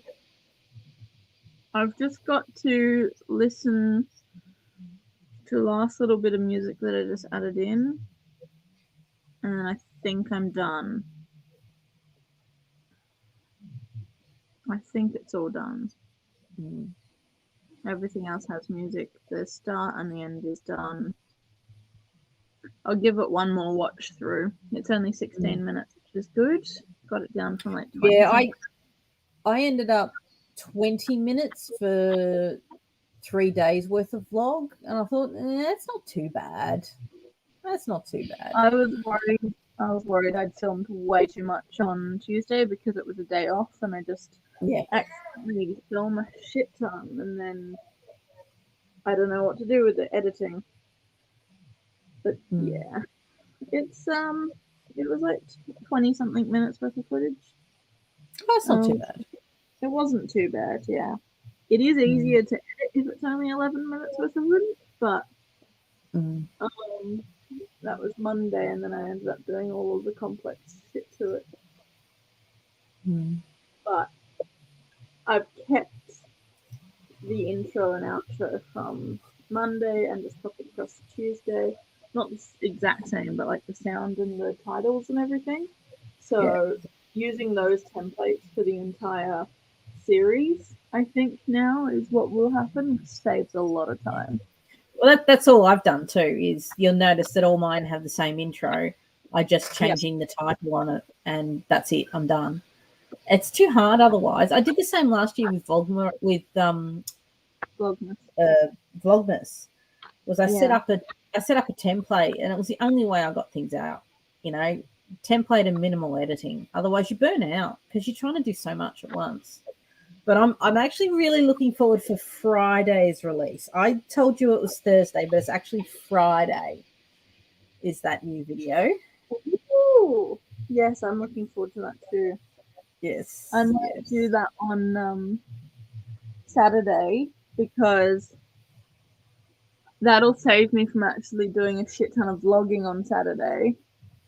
I've just got to listen to the last little bit of music that I just added in, and I think I'm done. I think it's all done. Everything else has music. The start and the end is done. I'll give it one more watch through. It's only 16 minutes, which is good. Got it down from like 20. Yeah, I ended up 20 minutes for 3 days worth of vlog, and I thought, it's not too bad. That's not too bad. I was worried I'd filmed way too much on Tuesday because it was a day off, and I just accidentally film a shit ton, and then I don't know what to do with the editing. But yeah, it's it was like 20 something minutes worth of footage. That's not too bad. It wasn't too bad, yeah. It is easier to edit if it's only 11 minutes worth of footage, but that was Monday, and then I ended up doing all of the complex shit to it. But I've kept the intro and outro from Monday and just copied across to Tuesday. Not the exact same, but like the sound and the titles and everything. So using those templates for the entire series, I think now is what will happen. It saves a lot of time. Well, that's all I've done too, is you'll notice that all mine have the same intro. I just changing the title on it, and that's it. I'm done. It's too hard otherwise. I did the same last year with Vlogmas. Was I set up a template, and it was the only way I got things out. You know, template and minimal editing. Otherwise, you burn out because you're trying to do so much at once. But I'm actually really looking forward for Friday's release. I told you it was Thursday, but it's actually Friday is that new video. Ooh. Yes, I'm looking forward to that too. Yes. I might do that on Saturday, because that'll save me from actually doing a shit ton of vlogging on Saturday.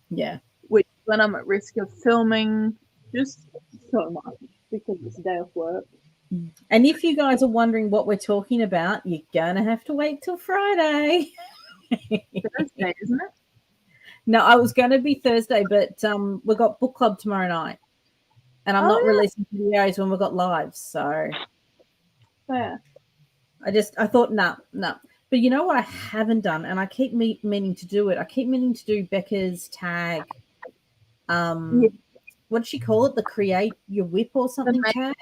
Yeah. Which, when I'm at risk of filming just so much because it's a day off work. And if you guys are wondering what we're talking about, you're going to have to wait till Friday. Thursday, isn't it? No, I was going to be Thursday, but we got book club tomorrow night, and I'm not releasing videos when we got lives. So Fair. I thought, nah. But you know what I haven't done, and I keep meaning to do it. I keep meaning to do Becca's tag. What did she call it? The create your whip or something tag?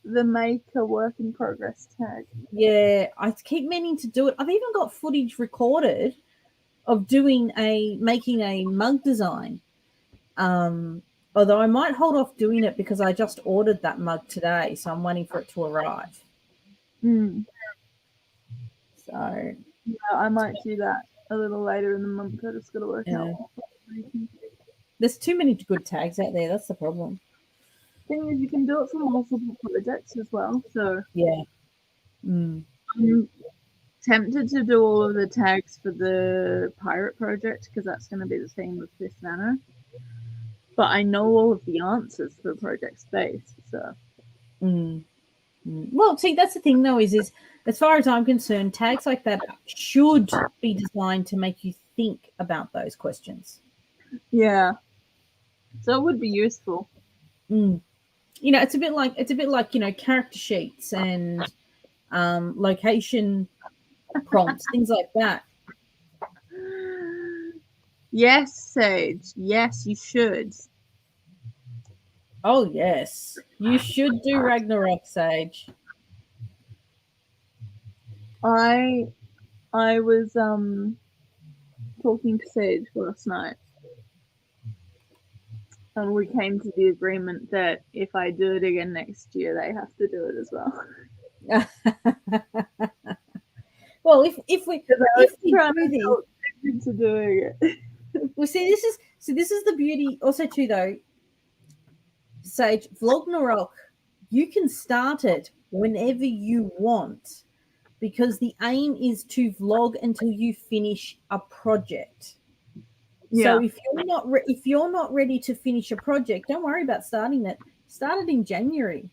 The maker work in progress tag. Yeah, I keep meaning to do it. I've even got footage recorded of making a mug design. Although I might hold off doing it because I just ordered that mug today, so I'm waiting for it to arrive. So yeah, I might do that a little later in the month. I just got to work out. There's too many good tags out there. That's the problem. Thing is, you can do it for multiple projects as well. So yeah, I'm tempted to do all of the tags for the pirate project because that's going to be the theme of Fifth Manor. But I know all of the answers for Project Space, so. Well, see, that's the thing though, is as far as I'm concerned, tags like that should be designed to make you think about those questions. Yeah. So it would be useful. You know, it's a bit like character sheets and location prompts, things like that. Yes, Sage. Yes, you should. Oh yes, you should do Ragnarok, Sage. I was talking to Sage last night, and we came to the agreement that if I do it again next year, they have to do it as well. Well, if we do this, to doing it. Well, see, this is the beauty. Also, too, though, Sage, VLOGNAROK, you can start it whenever you want, because the aim is to vlog until you finish a project. Yeah. So if you're not ready to finish a project, don't worry about starting it. Start it in January.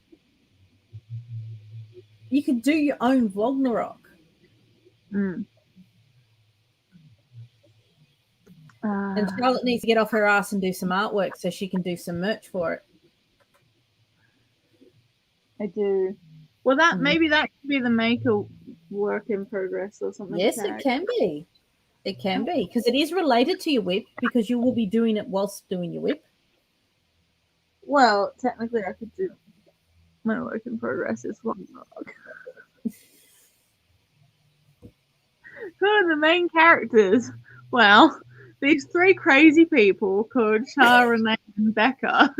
You could do your own VLOGNAROK. And Charlotte needs to get off her ass and do some artwork so she can do some merch for it. I do. Well, maybe that could be the maker work in progress or something. Yes, it can be. It can be, because it is related to your whip, because you will be doing it whilst doing your whip. Well, technically, I could do my work in progress as well. Who are the main characters? Well, these three crazy people called Char, Renee, and Becca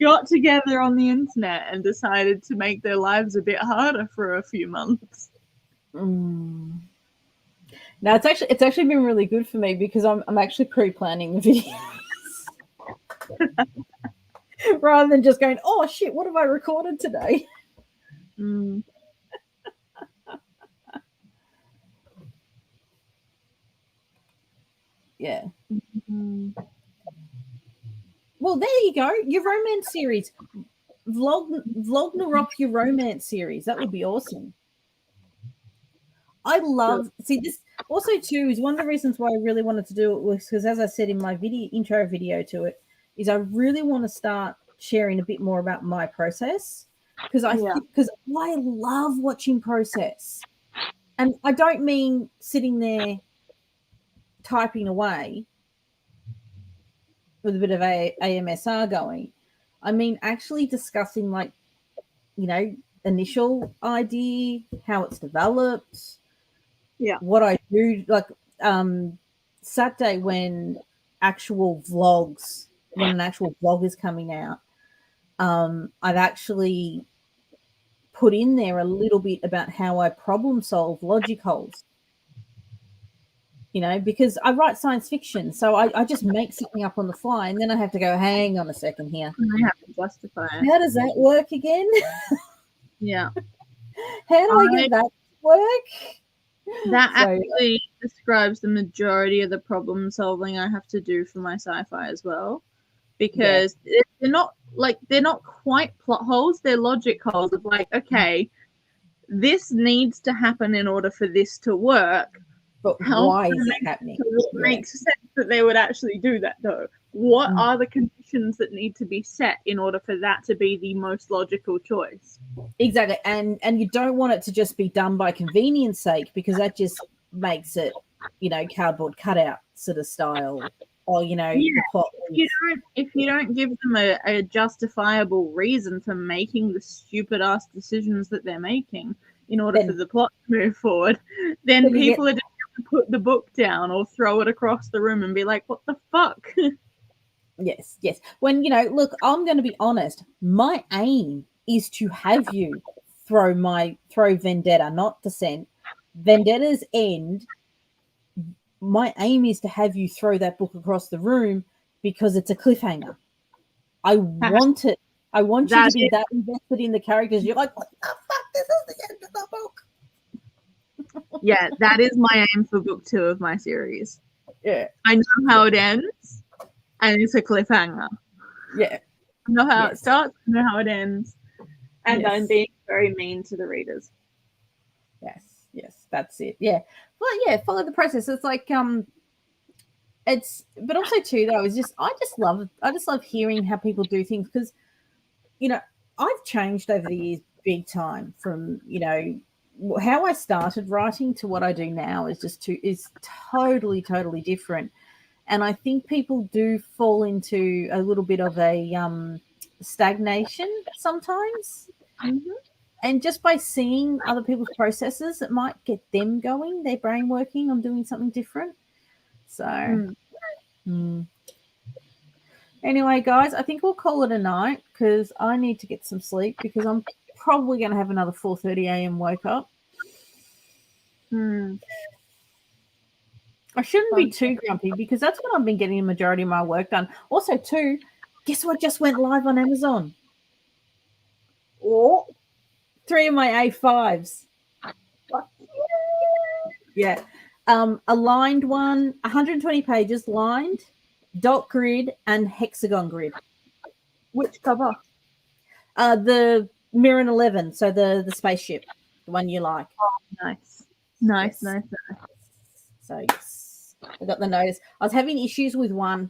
got together on the internet and decided to make their lives a bit harder for a few months. Now it's actually been really good for me, because I'm actually pre-planning the videos rather than just going, oh shit, what have I recorded today? Yeah. Well, there you go. Your romance series. VLOGNAROK, your romance series. That would be awesome. I love, see, this also too is one of the reasons why I really wanted to do it, was because, as I said in my intro video to it, is I really want to start sharing a bit more about my process, because I love watching process. And I don't mean sitting there typing away with a bit of AMSR going. I mean actually discussing, like, you know, initial idea, how it's developed, what I do, like Saturday when an actual vlog is coming out, I've actually put in there a little bit about how I problem solve logic holes. You know, because I write science fiction, so I just make something up on the fly, and then I have to go, hang on a second here. I have to justify it. How does that work again? Yeah. How do I get that to work? That actually describes the majority of the problem solving I have to do for my sci-fi as well, because they're not quite plot holes, they're logic holes of like, okay, this needs to happen in order for this to work, But How why can is they it happening? It Yeah. makes sense that they would actually do that, though. What Mm. are the conditions that need to be set in order for that to be the most logical choice? Exactly, and you don't want it to just be done by convenience sake, because that just makes it, cardboard cutout sort of style, or the Yeah, plot. if you don't give them a justifiable reason for making the stupid ass decisions that they're making in order Then- for the plot to move forward, then Then you get- people are just going to put the book down or throw it across the room and be like, "What the fuck?" Yes. When look, I'm going to be honest. My aim is to have you throw Vendetta, not Descent. Vendetta's end. My aim is to have you throw that book across the room because it's a cliffhanger. I want it. I want you to be that invested in the characters. You're like, what the fuck? This is the end of the book. Yeah, that is my aim for book 2 of my series. Yeah. I know how it ends, and it's a cliffhanger. Yeah. I know how it Yes. starts, I know how it ends, and Yes. I'm being very mean to the readers. Yes, that's it. Yeah. Well, yeah, follow the process. It's like but also too though, is just I just love hearing how people do things, because I've changed over the years big time from how I started writing to what I do now is totally different. And I think people do fall into a little bit of a stagnation sometimes. Mm-hmm. And just by seeing other people's processes, it might get them going, their brain working on doing something different. So, Anyway, guys, I think we'll call it a night, because I need to get some sleep, because I'm probably going to have another 4:30 a.m. woke up. I shouldn't be too grumpy, because that's when I've been getting the majority of my work done. Also, too, guess what just went live on Amazon? Oh, 3 of my A5s. Yeah. A lined one, 120 pages lined, dot grid, and hexagon grid. which cover? The Mirren 11, so the spaceship, the one you like. Nice. Yes. Nice. So yes, I got the notice. I was having issues with one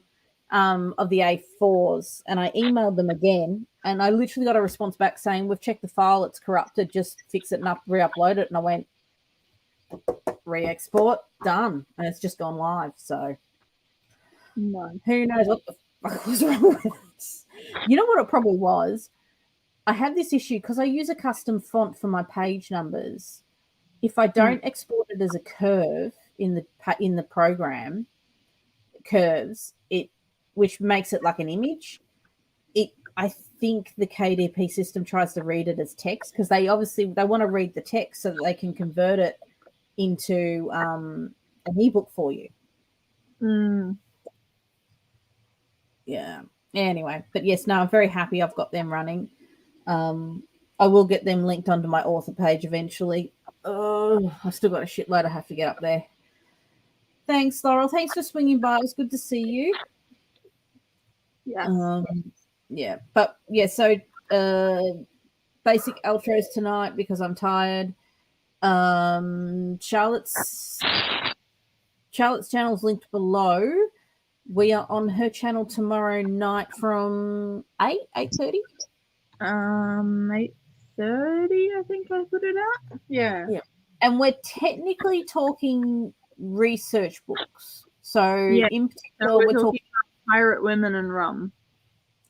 of the A4s, and I emailed them again, and I literally got a response back saying, "We've checked the file, it's corrupted. Just fix it and re-upload it." And I went, "Re-export, done," and it's just gone live. So No. who knows what the fuck was wrong with it? You know what it probably was? I have this issue because I use a custom font for my page numbers. If I don't export it as a curve in the program, curves, which makes it like an image, I think the KDP system tries to read it as text, because they want to read the text so that they can convert it into an ebook for you. Yeah. Anyway, but yes, no, I'm very happy I've got them running. I will get them linked onto my author page eventually. Oh, I've still got a shitload I have to get up there. Thanks, Laurel. Thanks for swinging by. It was good to see you. Yeah. Yeah. But yeah, so basic outros tonight because I'm tired. Charlotte's channel's linked below. We are on her channel tomorrow night from 8:30. 8:30, I think I put it out. Yeah. And we're technically talking research books. So Yeah. in particular, So we're talking about Pirate Women and Rum.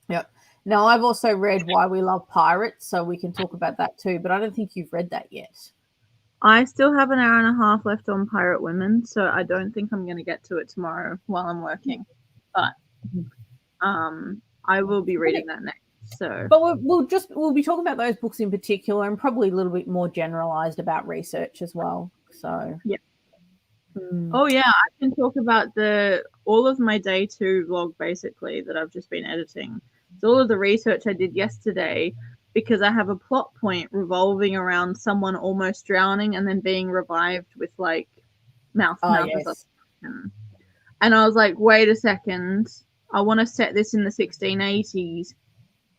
Yep. Now, I've also read Why We Love Pirates, so we can talk about that too, but I don't think you've read that yet. I still have an hour and a half left on Pirate Women, so I don't think I'm going to get to it tomorrow while I'm working. But I will be reading that next. So, but we'll be talking about those books in particular, and probably a little bit more generalized about research as well. So yeah. Oh yeah, I can talk about all of my day 2 vlog basically that I've just been editing. So all of the research I did yesterday, because I have a plot point revolving around someone almost drowning and then being revived with like mouth yes. And I was like, wait a second, I want to set this in the 1680s.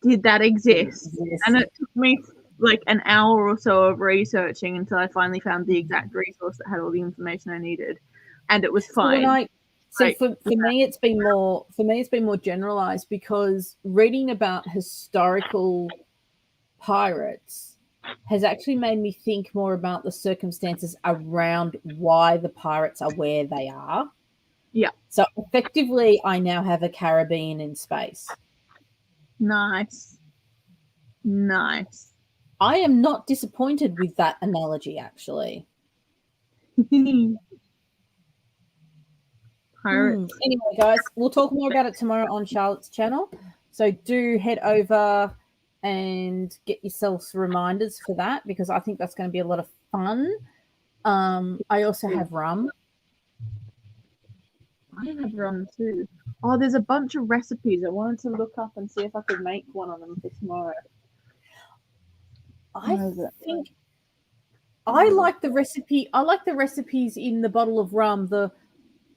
Did that exist? Yes. And it took me like an hour or so of researching until I finally found the exact resource that had all the information I needed. and it was So when fine. Like, for me it's been more generalized, because reading about historical pirates has actually made me think more about the circumstances around why the pirates are where they are. Yeah. So effectively I now have a Caribbean in space. Nice. I am not disappointed with that analogy, actually. Pirates. Anyway, guys, we'll talk more about it tomorrow on Charlotte's channel. So do head over and get yourselves reminders for that, because I think that's going to be a lot of fun. I also have rum. I have rum too. Oh, there's a bunch of recipes. I wanted to look up and see if I could make one of them for tomorrow. I think I like the recipe. I like the recipes in the bottle of rum. But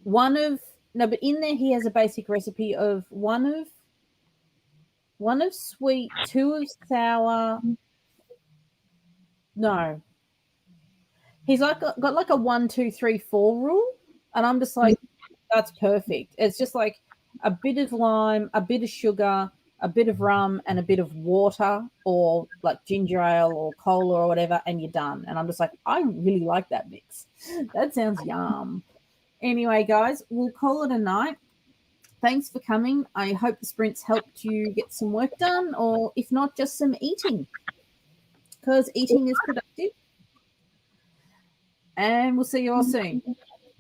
in there he has a basic recipe of one of sweet, 2 of sour. No, he's got like a 1, 2, 3, 4 rule, and I'm just like, that's perfect. It's just like a bit of lime, a bit of sugar, a bit of rum, and a bit of water, or like ginger ale or cola or whatever, and you're done. And I'm just like, I really like that mix. That sounds yum. Anyway, guys, we'll call it a night. Thanks for coming. I hope the sprints helped you get some work done, or if not, just some eating, because eating is productive. And we'll see you all soon.